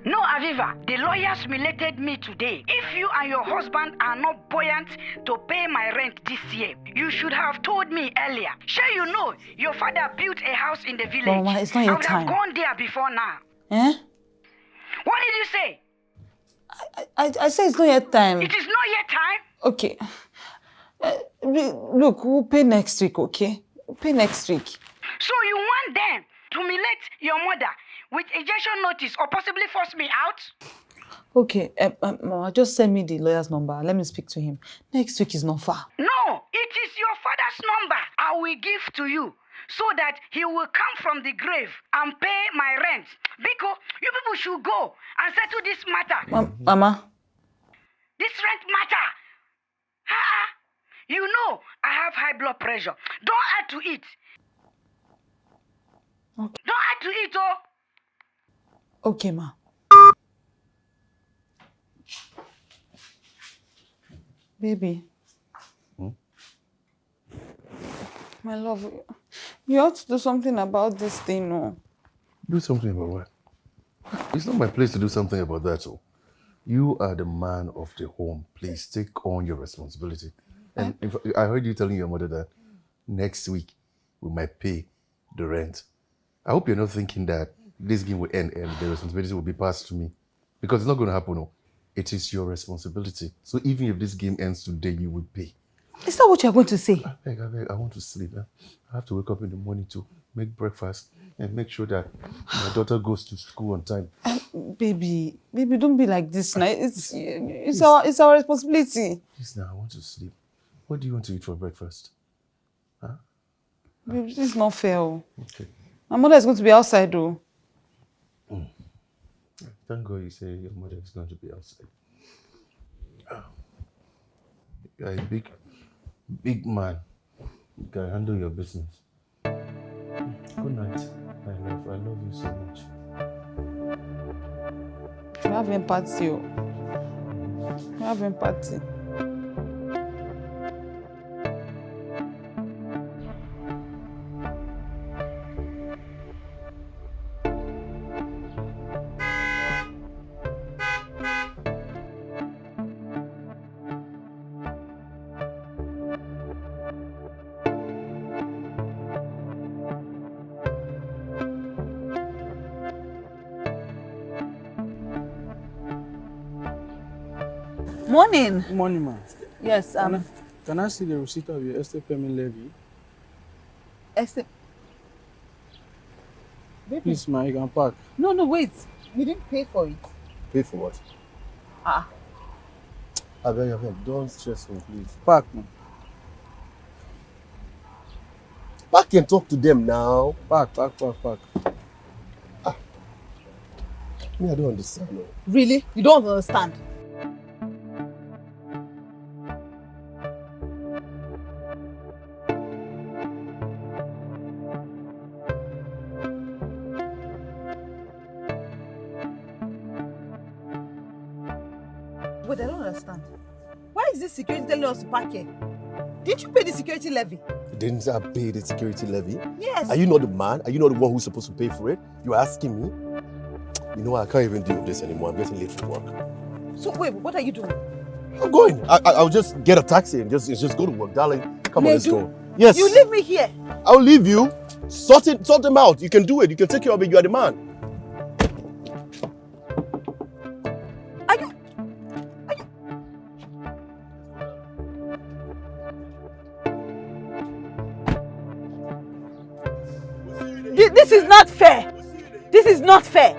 No, Aviva, the lawyers humiliated me today. If you and your husband are not buoyant to pay my rent this year, you should have told me earlier. Sure, you know, your father built a house in the village. Mama, it's not your time. I would have gone there before now. Eh? What did you say? I say it's not yet time. It is not yet time? Okay. Look, we'll pay next week, okay? We'll pay next week. So you want them to humiliate your mother with ejection notice or possibly force me out? Okay, Mama, just send me the lawyer's number. Let me speak to him. Next week is not far. No, it is your father's number I will give to you so that he will come from the grave and pay my rent. Because you people should go and settle this matter. Mama. This rent matter. You know I have high blood pressure. Don't add to it. Okay. Don't add to it, oh. Okay, ma. Baby. My love, you ought to do something about this thing, no? Do something about what? It's not my place to do something about that, so. You are the man of the home. Please take on your responsibility. And in fact, I heard you telling your mother that next week we might pay the rent. I hope you're not thinking that this game will end and the responsibility will be passed to me. Because it's not going to happen. No. It is your responsibility. So even if this game ends today, you will pay. Is that what you're going to say? I beg, I want to sleep. I have to wake up in the morning to make breakfast and make sure that my daughter goes to school on time. Baby, don't be like this now. It's our responsibility. Please now, I want to sleep. What do you want to eat for breakfast? Huh? Baby, this is not fair. Okay. My mother is going to be outside though. Thank God you say your mother is going to be outside. You're a big man. You can handle your business. Good night, my love. I love you so much. You have empathy. You have empathy. Morning. Morning, ma. Yes, Can I see the receipt of your estate payment levy? Estate. Baby. Please, ma, you can park. No, wait. You didn't pay for it. Pay for what? I beg, don't stress me, please. Park, ma. Park and talk to them now. Park. Me, I don't understand. No. Really? You don't understand? Wait, I don't understand. Why is this security telling us to park here? Didn't you pay the security levy? Didn't I pay the security levy? Yes. Are you not the man? Are you not the one who's supposed to pay for it? You're asking me? You know what? I can't even deal with this anymore. I'm getting late for work. So wait, what are you doing? I'm going. I'll just get a taxi and just go to work, darling. Come on, let's go. Yes. You leave me here. I'll leave you. Sort them out. You can do it. You can take care of it. You are the man. This is not fair. This is not fair.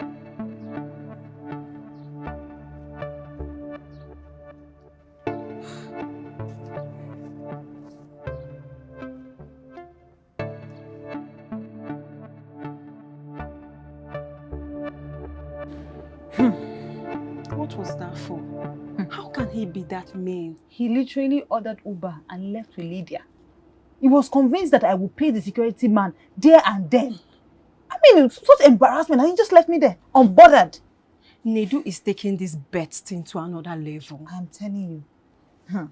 What was that for? How can he be that mean? He literally ordered Uber and left with Lydia. He was convinced that I would pay the security man there and then. I mean, it's such embarrassment, and he just left me there, unbothered. Nedu is taking this bet thing to another level. I'm telling you.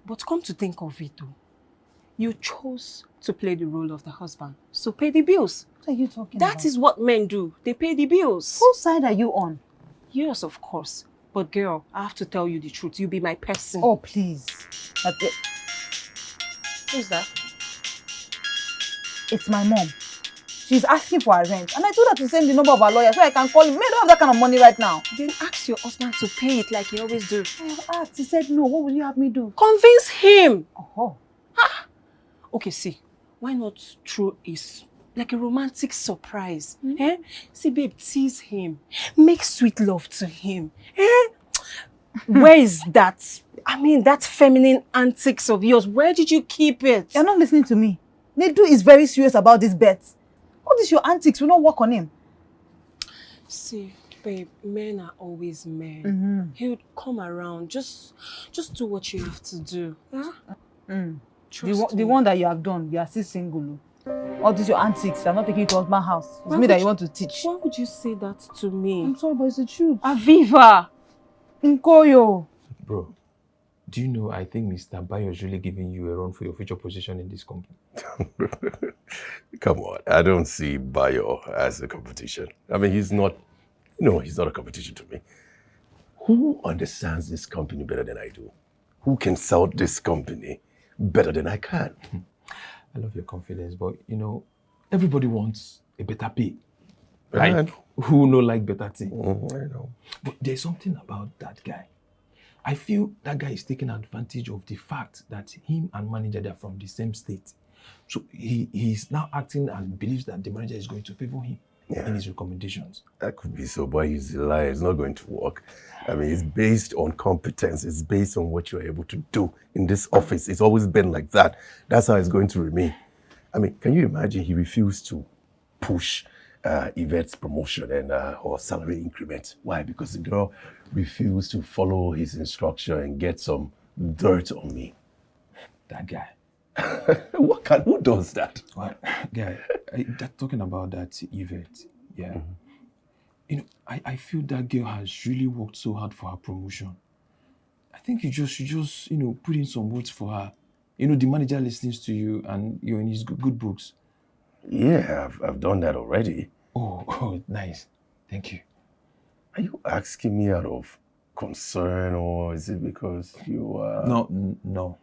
But come to think of it though, you chose to play the role of the husband, so pay the bills. What are you talking about? That is what men do. They pay the bills. Whose side are you on? Yours, of course. But girl, I have to tell you the truth. You be my person. Oh, please. Who's that? It's my mom. She's asking for her rent. And I told her to send the number of her lawyer so I can call him. I don't have that kind of money right now. Then ask your husband to pay it like you always do. I have asked. He said no. What will you have me do? Convince him. Oh. Okay, see. Why not throw is like a romantic surprise? Eh? See, babe, tease him. Make sweet love to him. Eh? Where is that? I mean, that feminine antics of yours. Where did you keep it? You're not listening to me. Nedu is very serious about this bet. All this your antics will not work on him. See, babe, men are always men. He would come around. Just do what you have to do. Huh? The one that you have done, you are still single. All these your antics, you're not taking it to husband's house. It's me that you want to teach. Why would you say that to me? I'm sorry, but it's the truth. Aviva! Nkoyo! Bro, do you know I think Mr. Bayo is really giving you a run for your future position in this company? Come on, I don't see Bayo as a competition. I mean, he's not a competition to me. Who understands this company better than I do? Who can sell this company better than I can? I love your confidence, but everybody wants a better pay. I Like, know. who no like better thing? I know. But there's something about that guy. I feel that guy is taking advantage of the fact that him and manager, they're from the same state. So he's now acting and believes that the manager is going to favor him in his recommendations. That could be so, but he's a liar. It's not going to work. I mean, it's based on competence. It's based on what you're able to do in this office. It's always been like that. That's how it's going to remain. I mean, can you imagine he refused to push Yvette's promotion and or salary increment? Why? Because the girl refused to follow his instruction and get some dirt on me. That guy. Who does that? Well, guy, talking about that Yvette, yeah. I feel that girl has really worked so hard for her promotion. I think you just put in some words for her. The manager listens to you and you're in his good books. Yeah, I've done that already. Oh, nice. Thank you. Are you asking me out of concern, or is it because you are... No.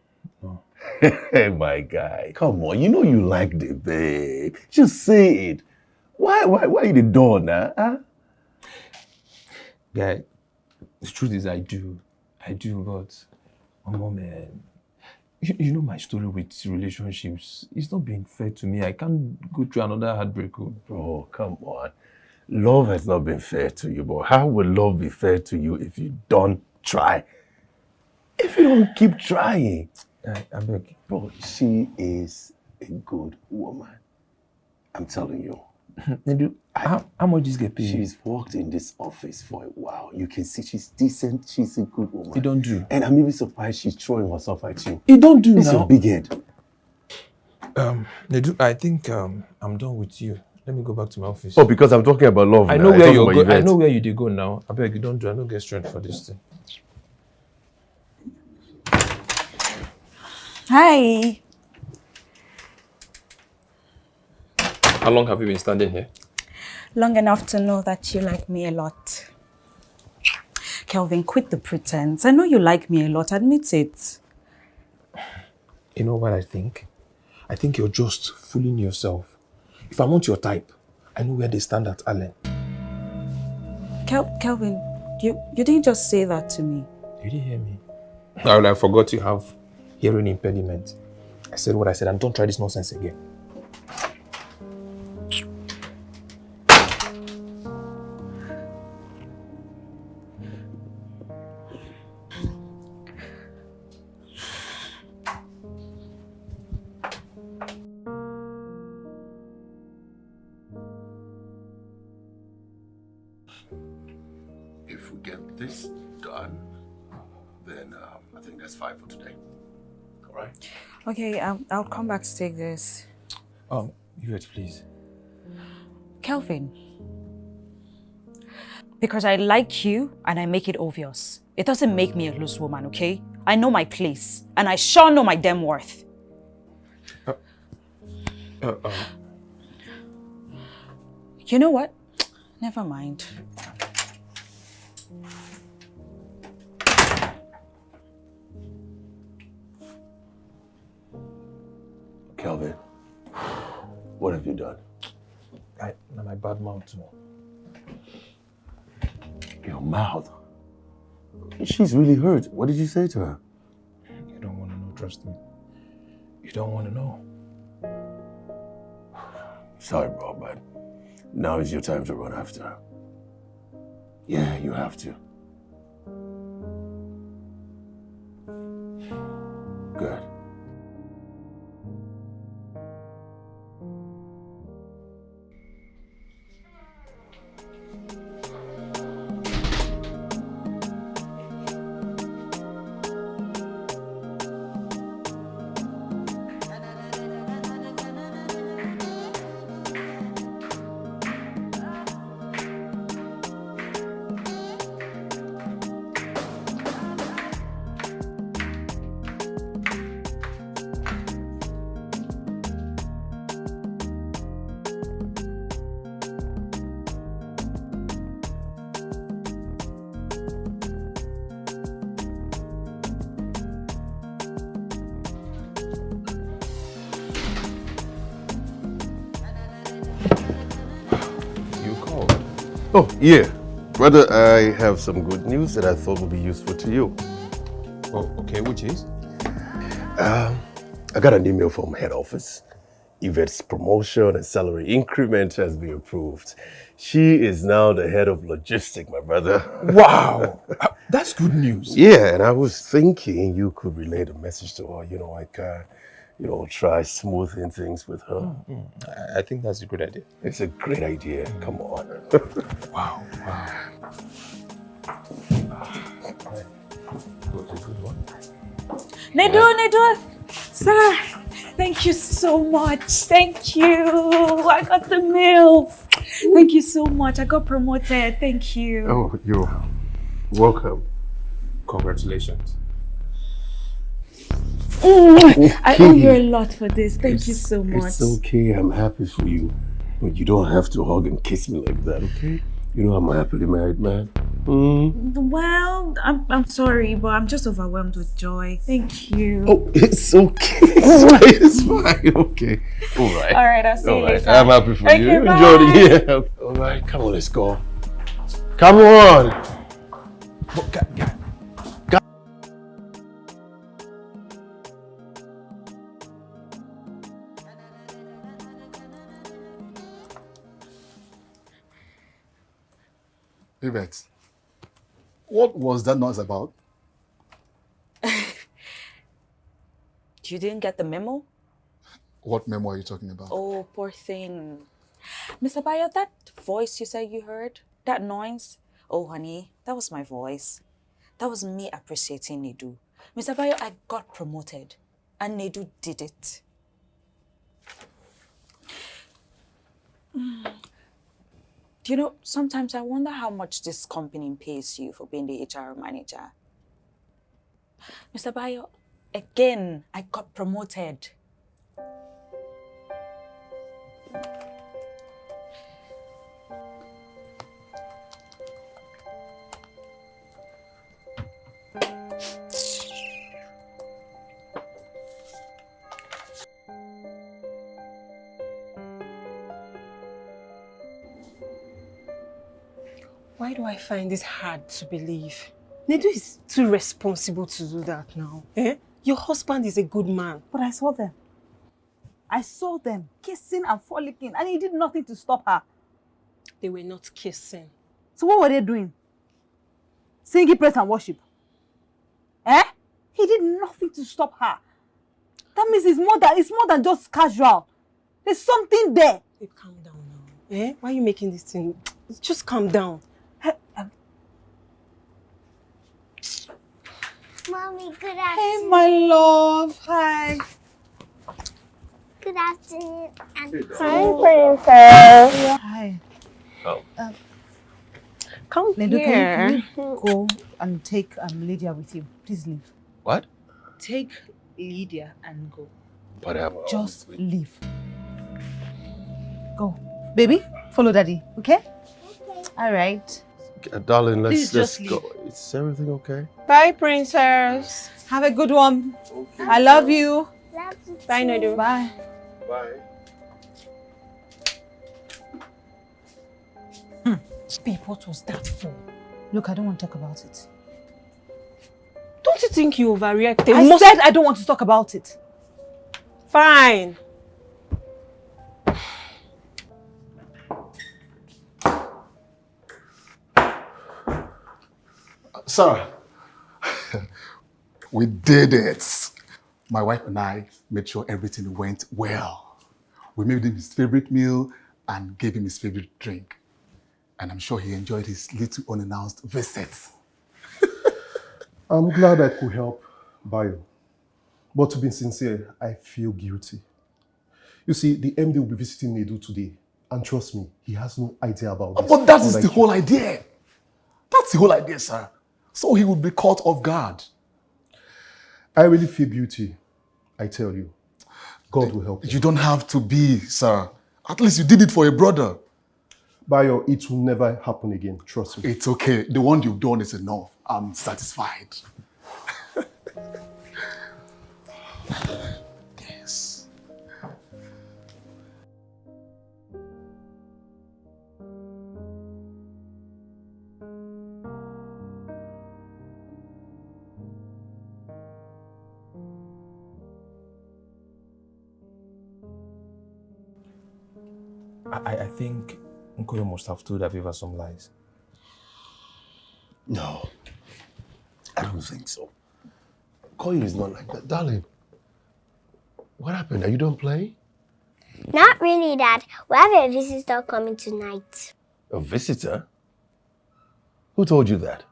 Hey, my guy, come on. You know you like the babe. Just say it. Why you the door now? Huh? Guy, the truth is I do, but my mom, you know my story with relationships. It's not being fair to me. I can't go through another heartbreak. Bro, come on. Love has not been fair to you, but how will love be fair to you if you don't try? If you don't keep trying? I beg. Bro, she is a good woman. I'm telling you. How much this get paid? She's worked in this office for a while. You can see she's decent. She's a good woman. You don't do. And I'm even surprised she's throwing herself at you. You don't do It's now. your big head. Nedu, I think I'm done with you. Let me go back to my office. Oh, because I'm talking about love. I know where you go. I know where you did go now. I beg you don't do. I don't get strength for this thing. Hi. How long have you been standing here? Long enough to know that you like me a lot. Kelvin, quit the pretense. I know you like me a lot. Admit it. You know what I think? I think you're just fooling yourself. If I want your type, I know where they stand at Allen. Kelvin, you didn't just say that to me. You didn't hear me. I forgot you have hearing impediment. I said what I said and don't try this nonsense again. If we get this done, then I think that's fine for today. All right? Okay, I'll come back to take this. You wait, please. Kelvin, because I like you and I make it obvious. It doesn't make me a loose woman, okay? I know my place and I sure know my damn worth. You know what? Never mind. Kelvin, what have you done? My bad mouth too. Your mouth? She's really hurt. What did you say to her? You don't want to know, trust me. You don't want to know. Sorry, bro, but now is your time to run after her. Yeah, you have to. Good. Oh, yeah. Brother, I have some good news that I thought would be useful to you. Oh, okay, which is? I got an email from head office. Yvette's promotion and salary increment has been approved. She is now the head of logistics, my brother. Wow! That's good news. Yeah, and I was thinking you could relay the message to her, try smoothing things with her. I think that's a good idea. It's a great idea. Come on. Wow. Good one. Nedu, sir, thank you so much. Thank you. I got the mail. Thank you so much. I got promoted. Thank you. Oh, you're welcome. Congratulations. I owe you a lot for this. Thank you so much. It's okay. I'm happy for you. But you don't have to hug and kiss me like that, okay? You know I'm a happily married man. Well, I'm sorry, but I'm just overwhelmed with joy. Thank you. Oh, it's okay. It's fine. Okay. All right. All right, I'll see you later. I'm happy for you. Okay, bye. Enjoy the year. All right, come on, let's go. Come on. Yvette, what was that noise about? You didn't get the memo? What memo are you talking about? Oh, poor thing. Mr. Bayo, that voice you said you heard, that noise, oh honey, that was my voice. That was me appreciating Nedu. Mr. Bayo, I got promoted and Nedu did it. Do you know, sometimes I wonder how much this company pays you for being the HR manager. Mr. Bayo, again, I got promoted. Why do I find this hard to believe? Nedu is too responsible to do that now. Eh? Your husband is a good man. But I saw them. I saw them kissing and frolicking, and he did nothing to stop her. They were not kissing. So what were they doing? Singing praise and worship. Eh? He did nothing to stop her. That means it's more than just casual. There's something there. Hey, calm down now. Eh? Why are you making this thing? Just calm down. Mommy, good afternoon. Hey, my love. Hi. Good afternoon, Auntie. Hi, princess. Hi. Oh. Come Nedu, here. can you go and take Lydia with you? Please leave. What? Take Lydia and go. Whatever. Just leave. Go. Baby, follow daddy, okay? All right. Darling, Please let's just go. Is everything okay? Bye, princess. Have a good one. Okay. I love you. Love you Bye, too. Nedu. Bye. Bye. Babe, what was that for? Look, I don't want to talk about it. Don't you think you overreacted? I said I don't want to talk about it. Fine. Sarah, we did it. My wife and I made sure everything went well. We made him his favorite meal and gave him his favorite drink. And I'm sure he enjoyed his little unannounced visit. I'm glad I could help Bayo. But to be sincere, I feel guilty. You see, the MD will be visiting Nedu today. And trust me, he has no idea about this. But that is the whole idea. That's the whole idea, sir. So he would be caught off guard. I really feel guilty, I tell you. God will help you. You don't have to be, sir. At least you did it for a brother. Bayo, it will never happen again, trust me. It's okay. The one you've done is enough. I'm satisfied. Yes. I think Nkoyo must have told Aviva some lies. No, I don't think so. Koyo is not like that. Darling, what happened? Are you done playing? Not really, Dad. We have a visitor coming tonight. A visitor? Who told you that?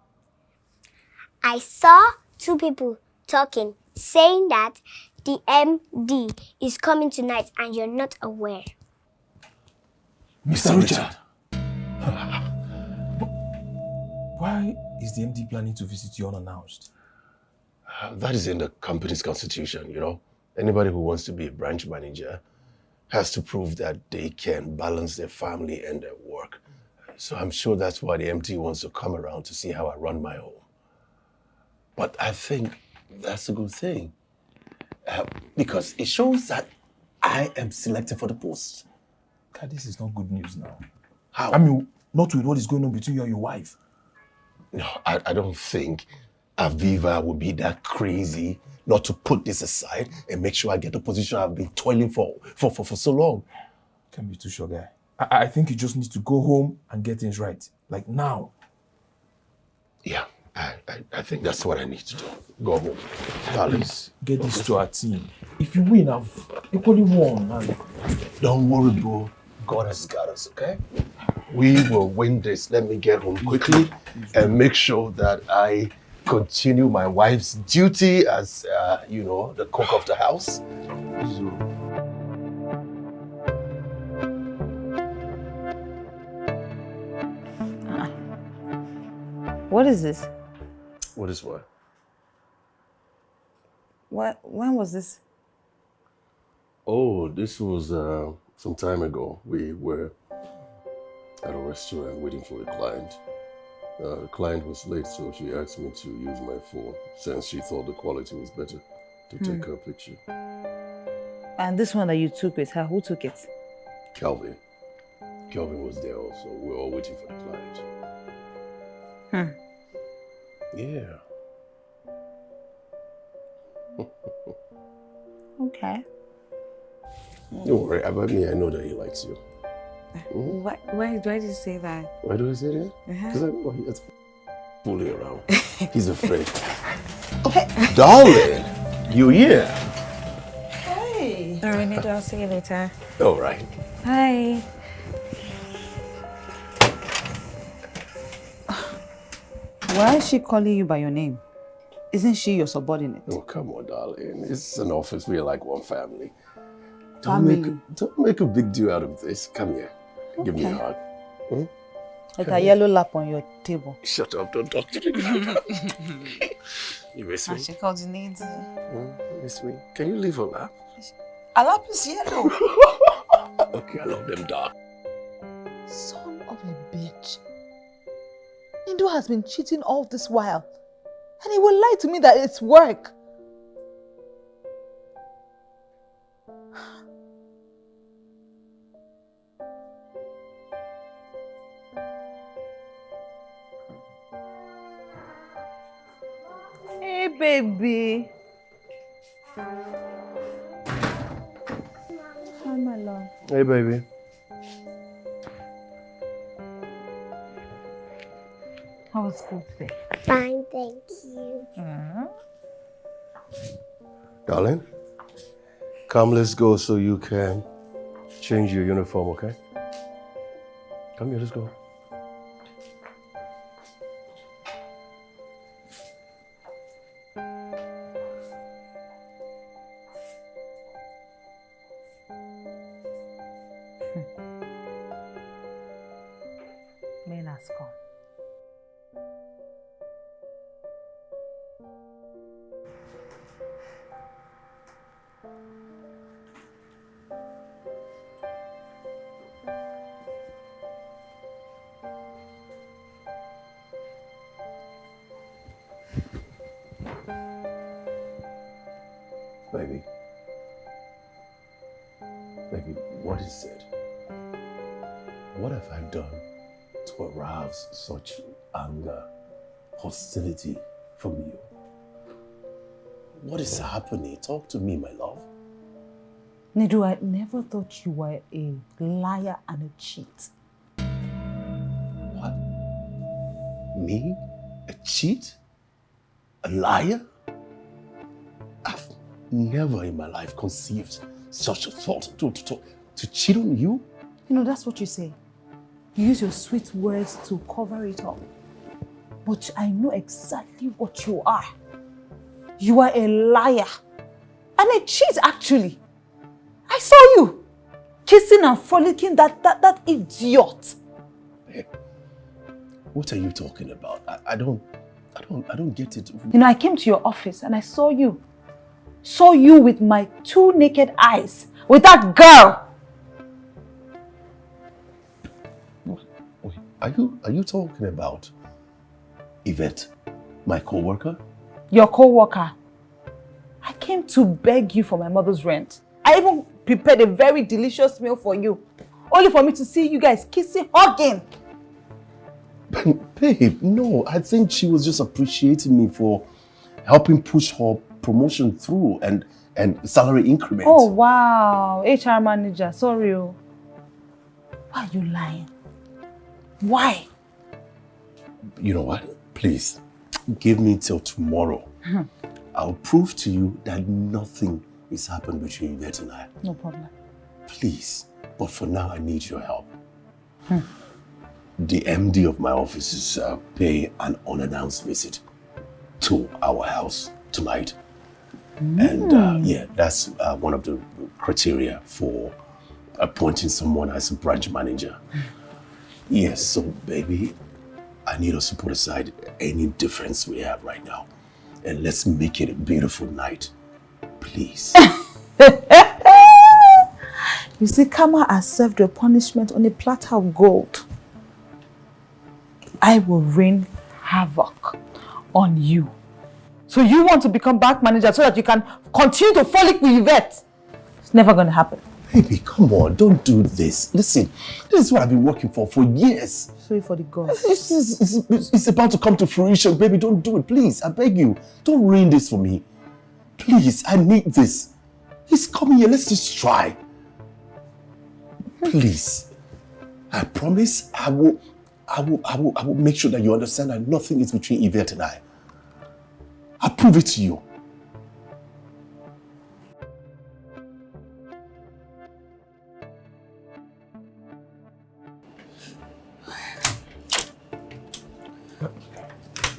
I saw two people talking, saying that the MD is coming tonight and you're not aware. Mr. Richard! Why is the MD planning to visit you unannounced? That is in the company's constitution, you know. Anybody who wants to be a branch manager has to prove that they can balance their family and their work. So I'm sure that's why the MD wants to come around to see how I run my home. But I think that's a good thing. Because it shows that I am selected for the post. God, this is not good news now. How? I mean, not with what is going on between you and your wife. No, I don't think Aviva would be that crazy not to put this aside and make sure I get the position I've been toiling for so long. Can't be too sure, guy. I think you just need to go home and get things right. Like now. Yeah, I think that's what I need to do. Go home. Please, get this to our team. If you win, I've equally won. And don't worry, bro. God has got us, okay? We will win this. Let me get home quickly and make sure that I continue my wife's duty as, you know, the cook of the house. What is this? What is what? When was this? Oh, this was some time ago. We were at a restaurant waiting for a client. The client was late, so she asked me to use my phone since she thought the quality was better to take her picture. And this one that you took with her, who took it? Calvin. Calvin was there also. We were all waiting for the client. Yeah. Okay. Don't worry about me. I know that he likes you. Why do you say that? Why do I say that? Because I know he's fooling around. He's afraid. Darling, you here? Hey. Alright, Nido, I'll see you later. All right. Bye. Why is she calling you by your name? Isn't she your subordinate? Oh, come on, darling. It's an office. We're like one family. Family? Don't make a big deal out of this. Come here. Give me a hug. Like a yellow lap on your table. Shut up. Don't talk to me. You miss me? She called you Nancy. Miss me? Can you leave her lap? A lap is yellow. Okay, I love them dark. Son of a bitch. Nido has been cheating all this while. And he will lie to me that it's work. Hey, baby. Hi, my love. Hey, baby. How was school today? Fine, thank you. Darling, come, let's go so you can change your uniform, okay? Come here, let's go. Men has come. Baby. Baby, what is it? What have I done to arouse such anger, hostility from you? What is happening? Talk to me, my love. Nido, I never thought you were a liar and a cheat. What? Me? A cheat? A liar? I've never in my life conceived such a thought to cheat on you. You know, that's what you say. You use your sweet words to cover it up. But I know exactly what you are. You are a liar. And a cheat, actually. I saw you kissing and frolicking that idiot. Hey, what are you talking about? I don't get it. You know, I came to your office and I saw you. Saw you with my 2 naked eyes with that girl. Wait, are you talking about Yvette, my co-worker? Your co-worker. I came to beg you for my mother's rent. I even prepared a very delicious meal for you. Only for me to see you guys kissing, hugging. Babe, no. I think she was just appreciating me for helping push her promotion through and salary increment. Oh, wow. HR manager, sorry. Why are you lying? Why? You know what? Please, give me till tomorrow. I'll prove to you that nothing has happened between Yvette and I. No problem. Please. But for now, I need your help. The MD of my office is paying an unannounced visit to our house tonight. And yeah, that's one of the criteria for appointing someone as a branch manager. Yes, so baby, I need us to put aside any difference we have right now. And let's make it a beautiful night. Please. You see, karma has served your punishment on a platter of gold. I will rain havoc on you. So you want to become bank manager so that you can continue to frolic with Yvette? It's never going to happen. Baby, come on, don't do this. Listen, this is what I've been working for years. Sorry for the gods. It's about to come to fruition. Baby, don't do it, please. I beg you. Don't ruin this for me. Please, I need this. He's coming here. Let's just try. Please. I promise I will make sure that you understand that nothing is between Yvette and I. I'll prove it to you.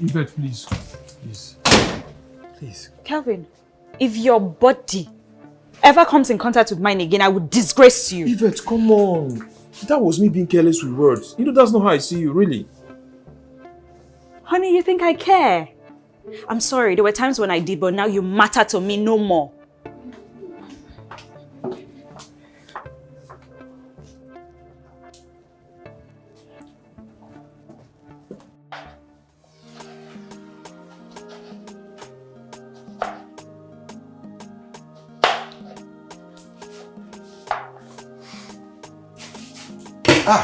Yvette, please. Please. Please. Kelvin, if your body ever comes in contact with mine again, I would disgrace you. Yvette, come on. That was me being careless with words. You know, that's not how I see you, really. Honey, you think I care? I'm sorry, there were times when I did, but now you matter to me no more.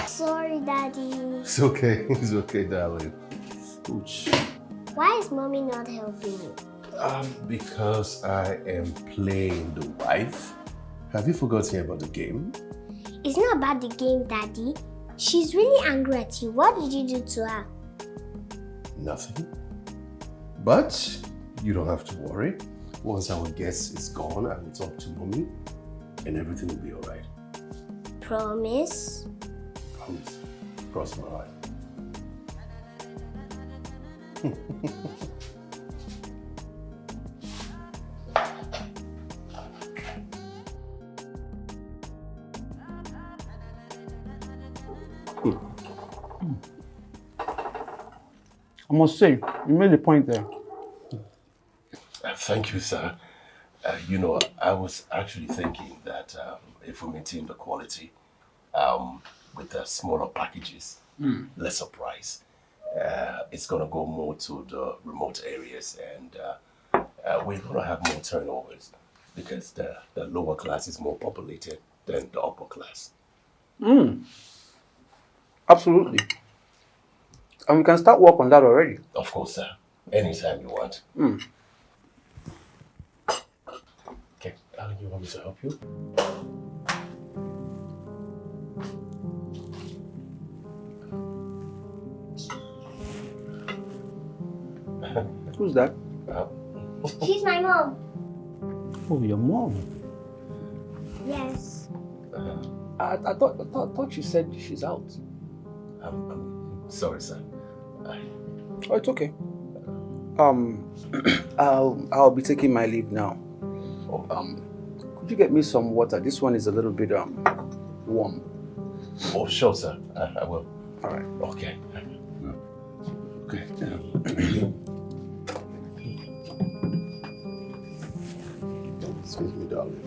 Sorry, Daddy. It's okay, darling. Ooch. Why is Mommy not helping you? Because I am playing the wife. Have you forgotten about the game? It's not about the game, Daddy. She's really angry at you. What did you do to her? Nothing. But you don't have to worry. Once our guest is gone, I will talk to Mommy and everything will be alright. Promise? Promise. Cross my heart. I must say, you made a point there. Thank you, sir. You know, I was actually thinking that if we maintain the quality with the smaller packages, lesser price, it's going to go more to the remote areas and we're going to have more turnovers because the lower class is more populated than the upper class. Absolutely. And we can start work on that already. Of course, sir. Anytime you want. Okay, Alan, you want me to help you? Who's that? She's my mom. Oh, your mom? Yes. I thought you said she's out. I'm sorry, sir. Oh, it's okay. I'll be taking my leave now. Could you get me some water? This one is a little bit warm. Oh, sure, sir. I will. All right. Okay. Okay. Excuse me, darling.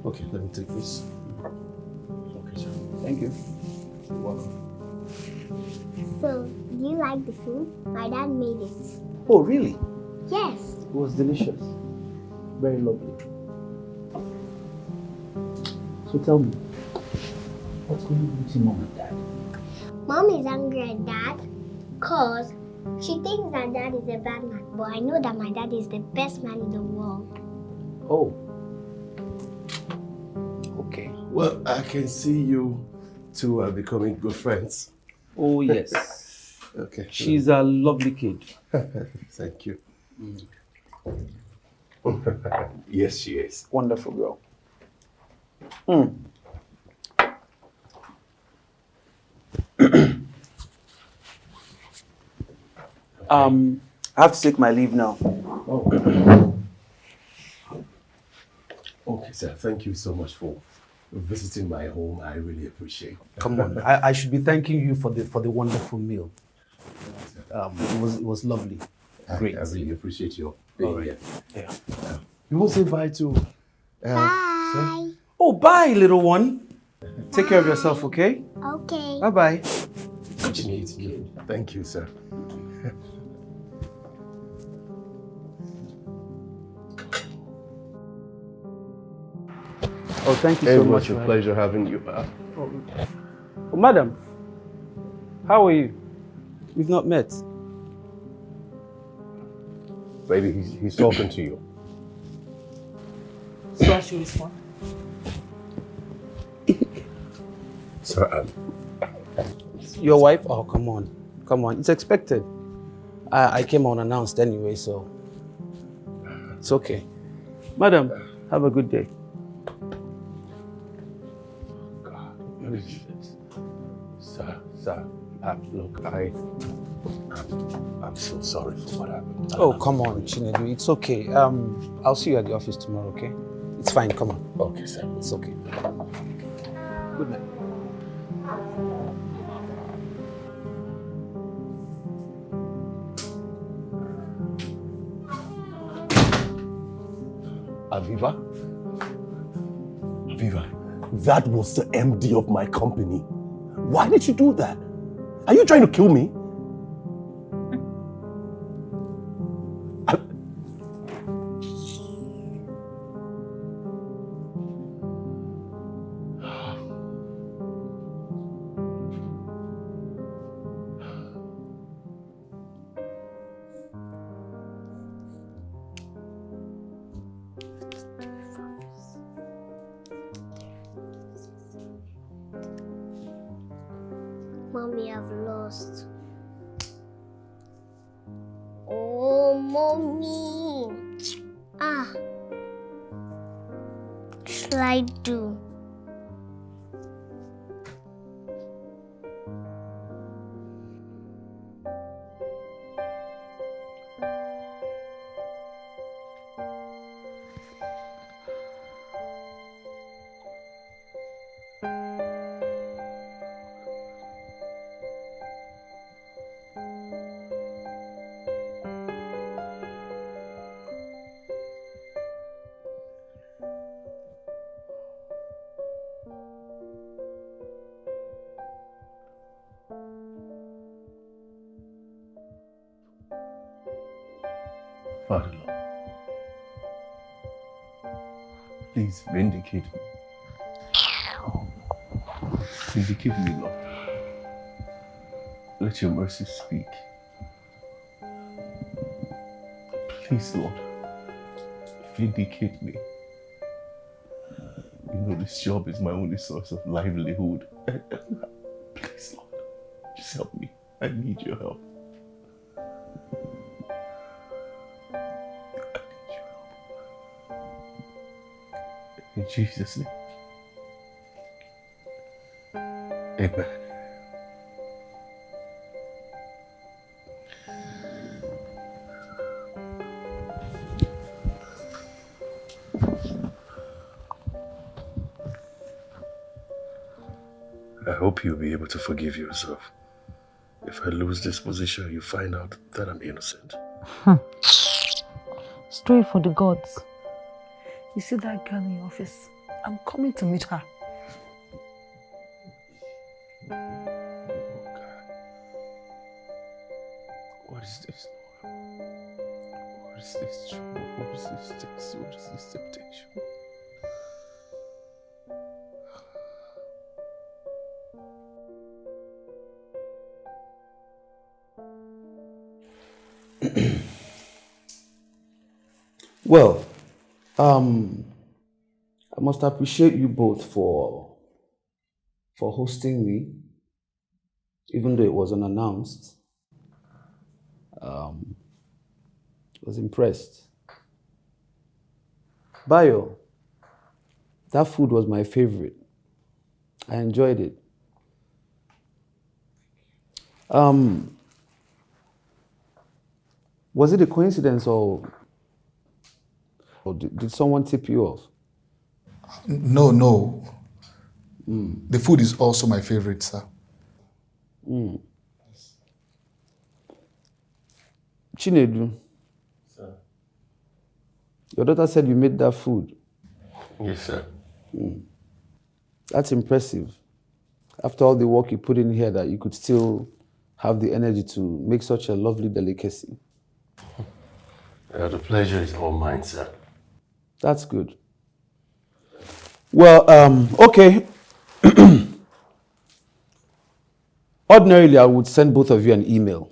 Okay, let me take this. Okay, sir. Thank you. You're welcome. So, do you like the food? My dad made it. Oh, really? Yes. It was delicious. Very lovely. So tell me, what's going on with your mom and dad? Mom is angry at Dad because she thinks that Dad is a bad man. But I know that my dad is the best man in the world. Oh. Okay. Well, I can see you two are becoming good friends. Oh, yes. Okay. She's a lovely kid. Thank you. Yes, she is. Wonderful girl. I have to take my leave now. Oh. Okay, sir. Thank you so much for visiting my home. I really appreciate it. Come on. I should be thanking you for the wonderful meal. It was lovely. Great. I really appreciate your being right. here. Yeah. You won't say bye to... Bye. Oh, bye, little one. Take care of yourself, okay? Okay. Bye-bye. what you need. Thank you, sir. Oh, thank you It so was much. a pleasure having you. Oh, madam, how are you? We've not met. Baby, he's talking to you. So I should respond. Sir, Your wife? Oh, come on. Come on. It's expected. I came unannounced anyway, so it's okay. Madam, have a good day. God, what is this? Sir, look, I'm so sorry for what happened. Oh, come on, Chinedu. It's okay. I'll see you at the office tomorrow, okay? It's fine. Come on. Okay, sir. It's okay. Good night. Aviva, that was the MD of my company. Why did you do that? Are you trying to kill me? Mommy, I've lost. Oh, Mommy. What shall I do? Father, Lord, please vindicate me. Vindicate me, Lord. Let your mercy speak. Please, Lord, vindicate me. You know this job is my only source of livelihood. Please, Lord, just help me. I need your help. In Jesus' name. Amen. I hope you'll be able to forgive yourself. If I lose this position, you find out that I'm innocent. Story for the gods. You see that girl in your office? I'm coming to meet her. What is this, Lord? What is this trouble? What is this test? What is this temptation? Well, I must appreciate you both for hosting me, even though it was unannounced. I was impressed. Bayo, that food was my favorite. I enjoyed it. Was it a coincidence or did someone tip you off? No. The food is also my favorite, sir. Chinedu, Sir. Your daughter said you made that food. Yes, sir. That's impressive. After all the work you put in here, that you could still have the energy to make such a lovely delicacy. The pleasure is all mine, sir. That's good. Well, okay. Ordinarily, I would send both of you an email,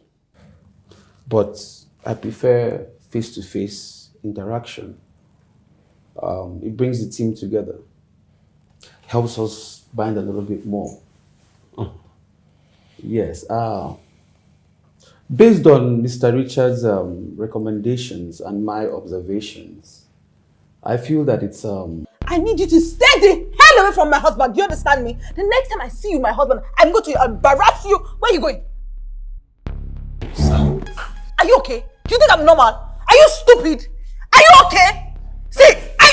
but I prefer face-to-face interaction. It brings the team together, helps us bind a little bit more. Yes. Based on Mr. Richard's recommendations and my observations, I feel that it's I need you to stay the hell away from my husband. Do you understand me? The next time I see you, my husband, I'm going to embarrass you. Where are you going? Are you okay? Do you think I'm normal? Are you stupid? Are you okay? See, I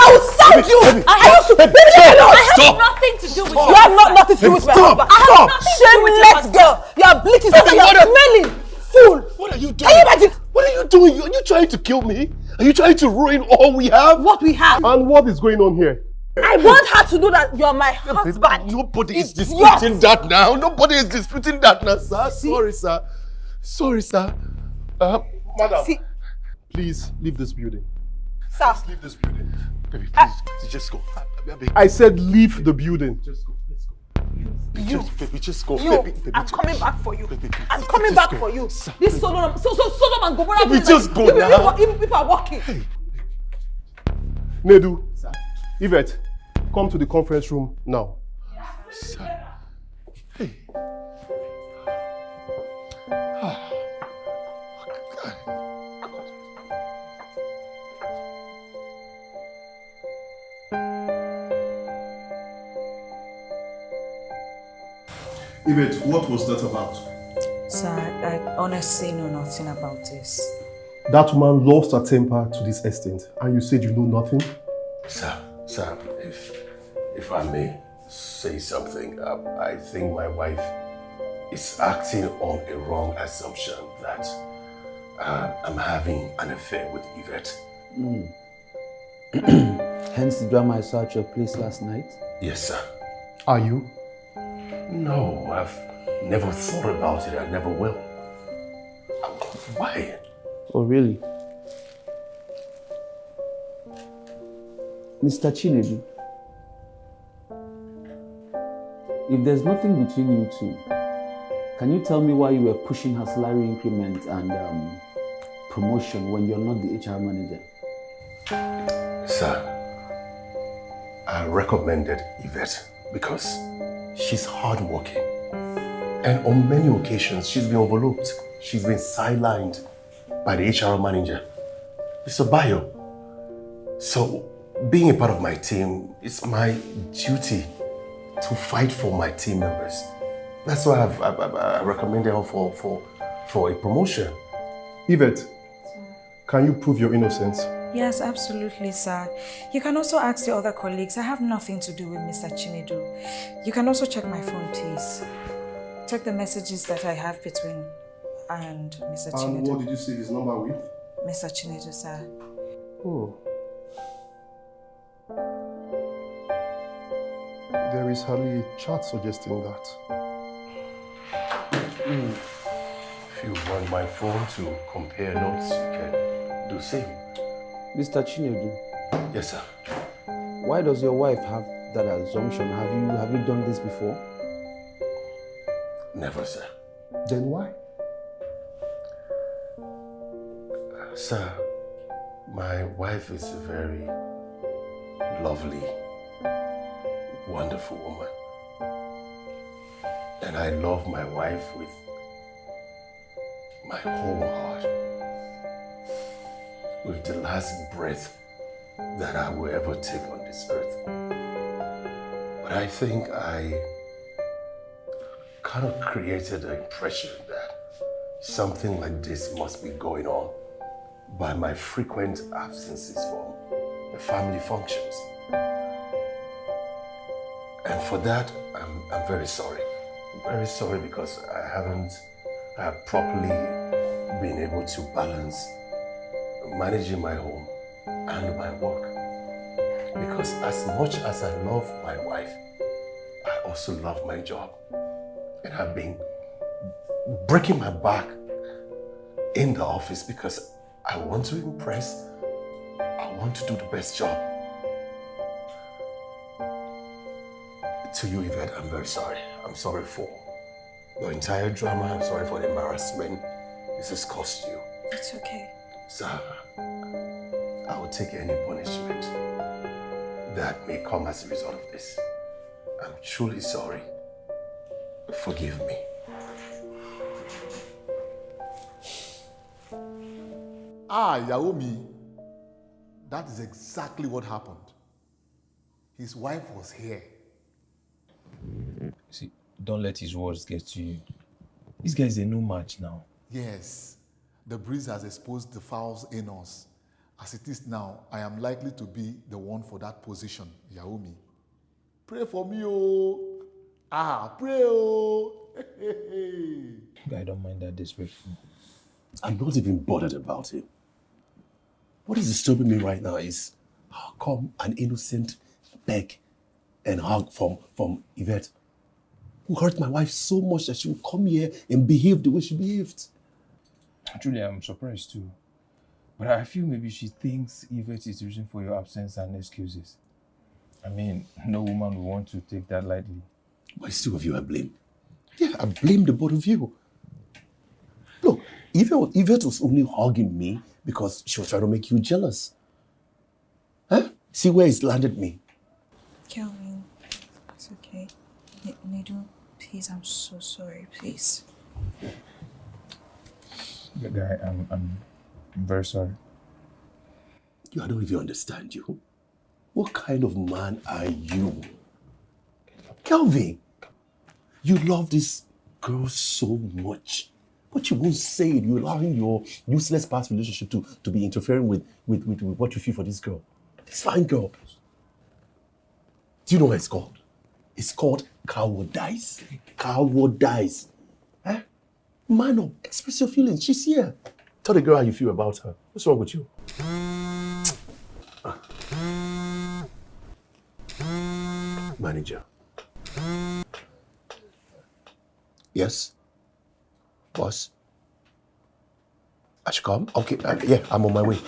will sound you. I have nothing to do with you. You have nothing to do with my husband. Stop! Shameless girl. You are bleaching. You are smelling. Fool. What are you doing? Can you imagine? What are you doing? Are you trying to kill me? Are you trying to ruin all we have? What we have. And what is going on here? I want her to know that you are my husband. Nobody is disputing that now. Nobody is disputing that now, sir. Sorry, sir. Sorry, sir. Madam, please leave this building. Sir. Please leave this building. Baby, please, just go. I said leave the building. Just go. Let's go. Baby, just go. You, baby, I'm coming back for you. Baby, I'm coming back for you. This Sodom and Gomorrah. Baby, just go now. Even people are walking. Hey. Nedu, Yvette, come to the conference room now. Sir. Hey. Yvette, what was that about? Sir, I honestly know nothing about this. That woman lost her temper to this extent, and you said you know nothing? Sir, if I may say something, I think my wife is acting on a wrong assumption that I'm having an affair with Yvette. Hence the drama I saw at your place last night? Yes, sir. Are you? No, I've never thought about it. I never will. Why? Oh, really? Mr. Chinedu, if there's nothing between you two, can you tell me why you were pushing her salary increment and promotion when you're not the HR manager? Sir, I recommended Yvette because she's hardworking. And on many occasions, she's been overlooked. She's been sidelined by the HR manager, Mr. Bayo. So, being a part of my team, it's my duty to fight for my team members. That's why I recommended her for a promotion. Yvette, can you prove your innocence? Yes, absolutely, sir. You can also ask the other colleagues. I have nothing to do with Mr. Chinedu. You can also check my phone, please. Check the messages that I have between and Mr. Chinedu. And what did you say his number with? Mr. Chinedu, sir. Oh. There is hardly a chat suggesting that. If you want my phone to compare notes, you can do same. Mr. Chinedu. Yes, sir. Why does your wife have that assumption? Have you done this before? Never, sir. Then why? Sir, my wife is a very lovely, wonderful woman. And I love my wife with my whole heart. With the last breath that I will ever take on this earth. But I think I kind of created the impression that something like this must be going on by my frequent absences from the family functions. And for that, I'm very sorry. I'm very sorry because I haven't properly been able to balance managing my home and my work. Because as much as I love my wife, I also love my job. And I've been breaking my back in the office because I want to impress. I want to do the best job. To you, Yvette, I'm very sorry. I'm sorry for the entire drama. I'm sorry for the embarrassment this has cost you. It's okay. Sir, I will take any punishment that may come as a result of this. I'm truly sorry. Forgive me. Yaomi, that is exactly what happened. His wife was here. See, don't let his words get to you. This guy is a no match now. Yes, the breeze has exposed the fowls in us. As it is now, I am likely to be the one for that position, Yaomi. Pray for me, oh. Pray, oh. I don't mind that disrespectful. I'm not even bothered about him. What is disturbing me right now is how come an innocent beg and hug from Yvette, who hurt my wife so much that she would come here and behave the way she behaved. Truly, I'm surprised too. But I feel maybe she thinks Yvette is the reason for your absence and excuses. I mean, no woman would want to take that lightly. But it's two of you I blame. Yeah, I blame the both of you. Look, Yvette was only hugging me because she was trying to make you jealous. Huh? See where it's landed me. Kelvin, it's okay. Nidu, please, I'm so sorry, please. Guy, I'm very sorry. I don't even understand you. What kind of man are you? Kelvin, you love this girl so much, but you won't say it. You're allowing your useless past relationship to be interfering with what you feel for this girl. This fine girl. Do you know what it's called? It's called cowardice. Cowardice. Eh? Man up, express your feelings. She's here. Tell the girl how you feel about her. What's wrong with you? Manager. Yes? Boss? I should come? Okay, yeah, I'm on my way.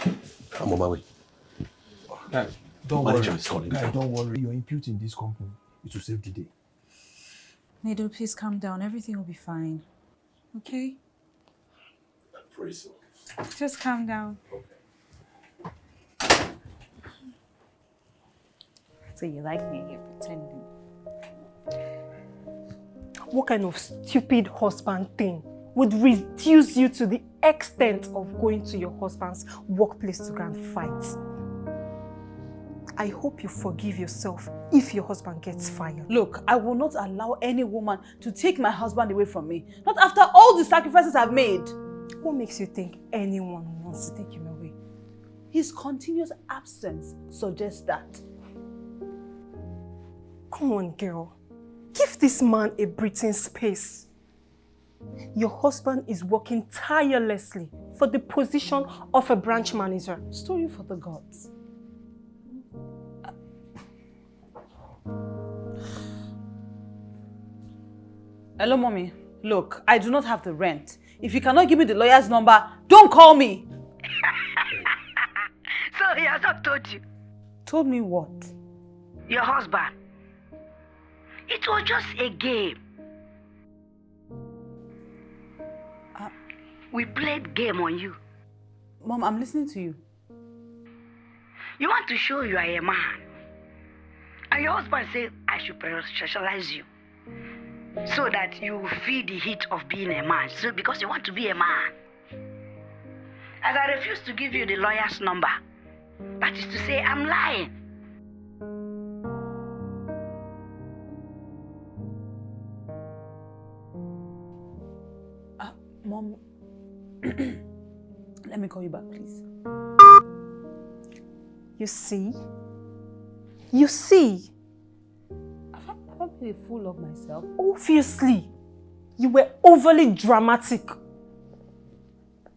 I'm on my way. Guy, don't Manager worry. is calling. Guy, don't worry. You're imputing this company. It will save the day. Nidu, please calm down. Everything will be fine. Okay? I'm afraid so. Just calm down. Okay. So you like me, you're pretending. What kind of stupid husband thing would reduce you to the extent of going to your husband's workplace to go and fight? I hope you forgive yourself if your husband gets fired. Look, I will not allow any woman to take my husband away from me. Not after all the sacrifices I've made. What makes you think anyone wants to take him away? His continuous absence suggests that. Come on, girl. Give this man a breathing space. Your husband is working tirelessly for the position of a branch manager. Story for the gods. Hello, mommy. Look, I do not have the rent. If you cannot give me the lawyer's number, don't call me. So he has not told you? Told me what? Your husband. It was just a game. We played game on you. Mom, I'm listening to you. You want to show you are a man. And your husband said, I should specialize you. So that you feel the heat of being a man. So because you want to be a man. As I refuse to give you the lawyer's number, that is to say, I'm lying. Mom, let me call you back, please. You see? You see? Have I been a fool of myself? Obviously. You were overly dramatic. But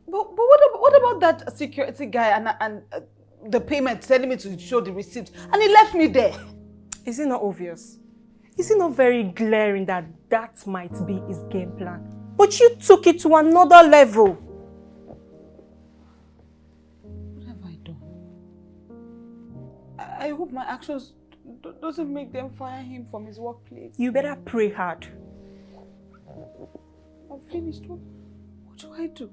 what about that security guy and the payment telling me to show the receipt and he left me there? Is it not obvious? Is it not very glaring that that might be his game plan? But you took it to another level. What have I done? I hope my actions doesn't make them fire him from his workplace. You better pray hard. I'm finished. What do I do?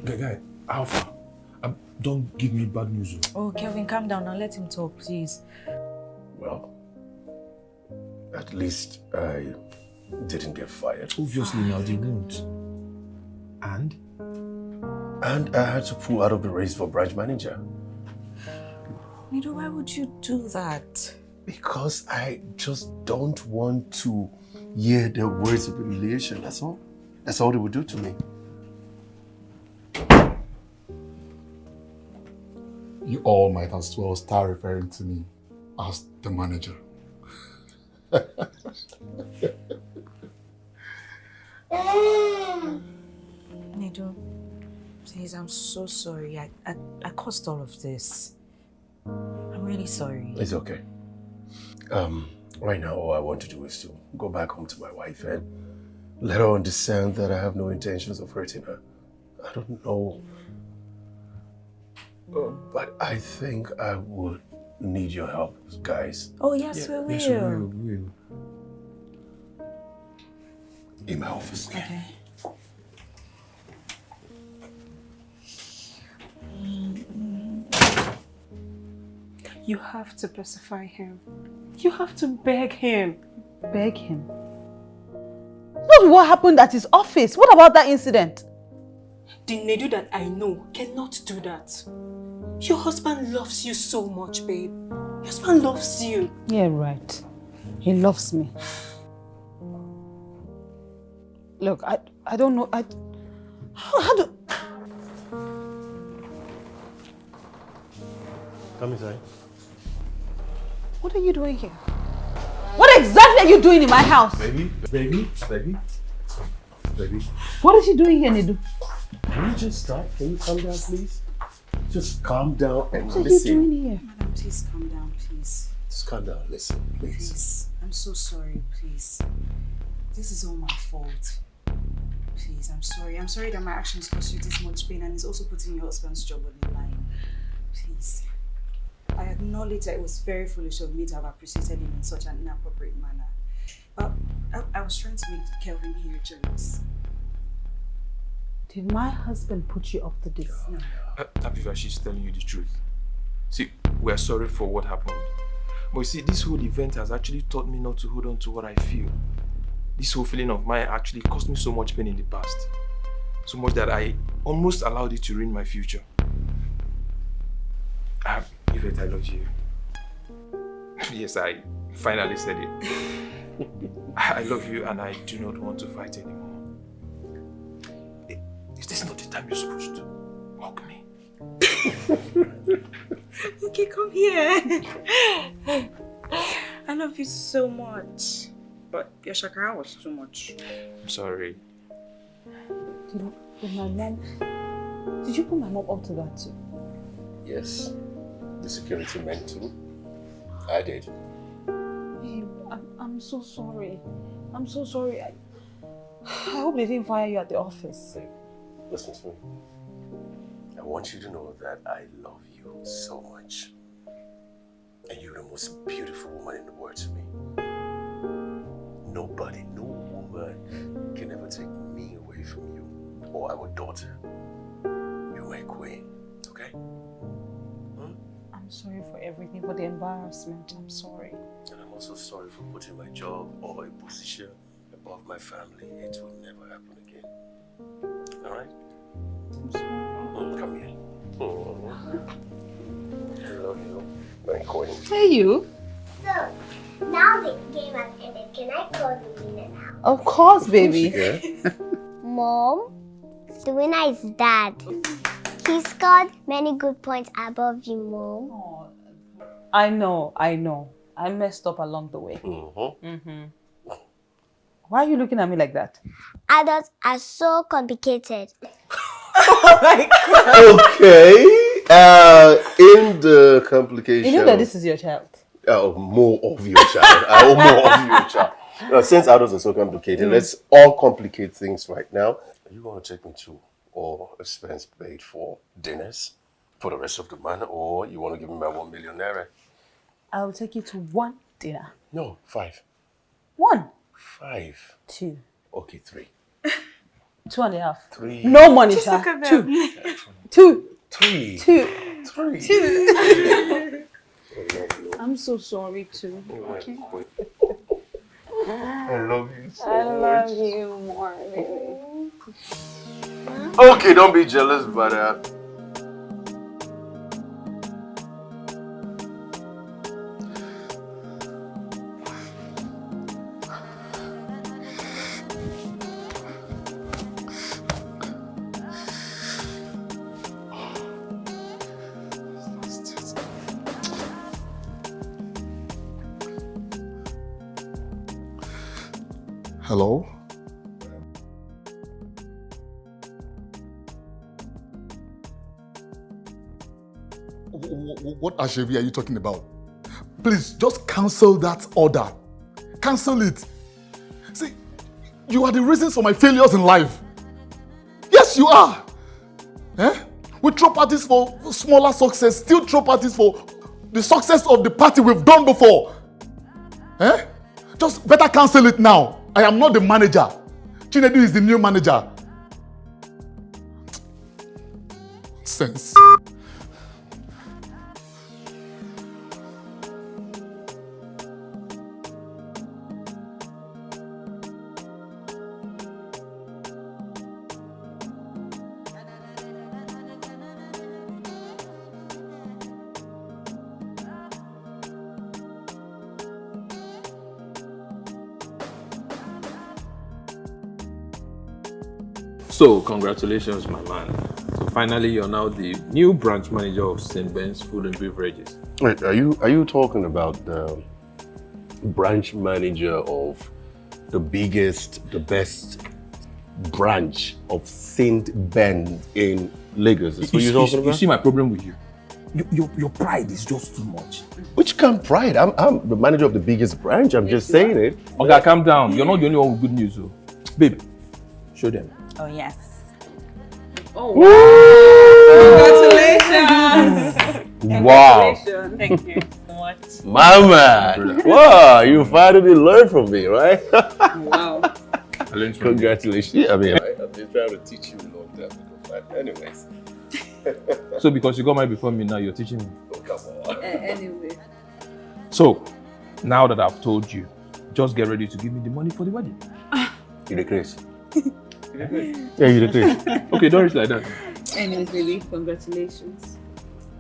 Guy, Alpha, don't give me bad news. Oh, Kelvin, calm down and let him talk, please. Well, at least I didn't get fired. Obviously, now they won't. And I had to pull out of the race for branch manager. Nido, why would you do that? Because I just don't want to hear the words of humiliation, that's all. That's all they would do to me. You all might as well start referring to me as the manager. Nido, please, I'm so sorry. I caused all of this. I'm really sorry. It's okay. Right now, all I want to do is to go back home to my wife and let her understand that I have no intentions of hurting her. I don't know. But I think I would need your help, guys. Oh, yes, we will. Yes, we will. In my office. Okay. You have to pacify him. You have to beg him. Beg him? That's what happened at his office. What about that incident? The Nedu that I know cannot do that. Your husband loves you so much, babe. Your husband loves you. Yeah, right. He loves me. Look, I don't know. How do... Come inside. What are you doing here? What exactly are you doing in my house? Baby. What is she doing here, Nidu? Can you just stop? Can you calm down, please? Just calm down and What are listen. you doing here? Madam, please calm down, please. Just calm down, listen, please. Please, I'm so sorry, please. This is all my fault. Please, I'm sorry. I'm sorry that my actions caused you this much pain and it's also putting your husband's job on the line. Please. I acknowledge that it was very foolish of me to have appreciated him in such an inappropriate manner. But I was trying to make Kelvin here jealous. Did my husband put you up to this? No. Aviva, she's telling you the truth. See, we're sorry for what happened. But you see, this whole event has actually taught me not to hold on to what I feel. This whole feeling of mine actually caused me so much pain in the past. So much that I almost allowed it to ruin my future. Yvette, I love you. Yes, I finally said it. I love you and I do not want to fight anymore. Is this not the time you're supposed to hug me? Okay, come here. I love you so much. But your shakara was too much. I'm sorry. Did my mom... Did you put my mom up to that too? Yes. The security men too. I did. Babe, I'm so sorry. I'm so sorry. I hope they didn't fire you at the office. Babe, listen to me. I want you to know that I love you so much. And you're the most beautiful woman in the world to me. Nobody, no woman can ever take me away from you or our daughter. You're my queen, okay? I'm sorry for everything, for the embarrassment. I'm sorry. And I'm also sorry for putting my job or a position above my family. It will never happen again. All right? I'm sorry. Come here. I love you, my queen. Hey, you. So, now the game has ended. Can I call the winner now? Of course, baby. Mom, the winner is Dad. He scored many good points above you, Mom. I know. I messed up along the way. Why are you looking at me like that? Adults are so complicated. Oh my God. Okay. In the complication. You know that this is your child. More of your child. More of your child. Since adults are so complicated, let's all complicate things right now. Are you going to take me to all expense paid for dinners for the rest of the month, or you want to give me my 1 million naira? I'll take you to 1 dinner. No, 5. 1. 5. 2. Okay, 3. 2.5. 3. No money, sir. 2. 2. 3. 2. 3. 2. I'm so sorry too. Okay. I love you so I love much. you more, baby. Okay, don't be jealous, but Hello? What Ashebi are you talking about? Please, just cancel that order. Cancel it. See, you are the reasons for my failures in life. Yes, you are. We throw parties for smaller success, still throw parties for the success of the party we've done before. Just better cancel it now. I am not the manager. Chinedu is the new manager. Sense. So, congratulations, my man. So finally, you're now the new branch manager of St. Ben's Food and Beverages. wait, are you talking about the branch manager of the biggest, the best branch of St. Ben in Lagos? Is what you're talking about? You see my problem with you? Your pride is just too much. Which kind of pride? I'm the manager of the biggest branch. I'm just saying it. Okay, calm down. You're not the only one with good news, though. Babe, show them. Oh, yes. Oh, Congratulations! Wow. Congratulations. Thank you so much. Mama! Wow, you finally learned from me, right? Wow. I learned from Congratulations. Yeah, I mean, I've been trying to teach you a long time ago, but anyways. So because you got married before me, now you're teaching me. Oh, come on. Anyway. So, now that I've told you, just get ready to give me the money for the wedding. You the Chris. Yeah, you the Chris. Okay, don't reach like that. Anyways, baby, congratulations.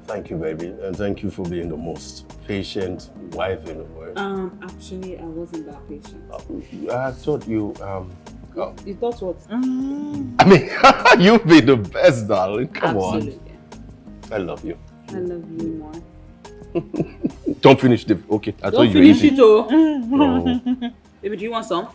Thank you, baby, and thank you for being the most patient wife in the world. Actually, I wasn't that patient. I thought you, You thought what? I mean, you've been the best, darling. Come Absolutely. on. I love you. I love you more. Don't finish the. Okay, I thought Don't you were finish eating. it, oh. No. Baby, do you want some?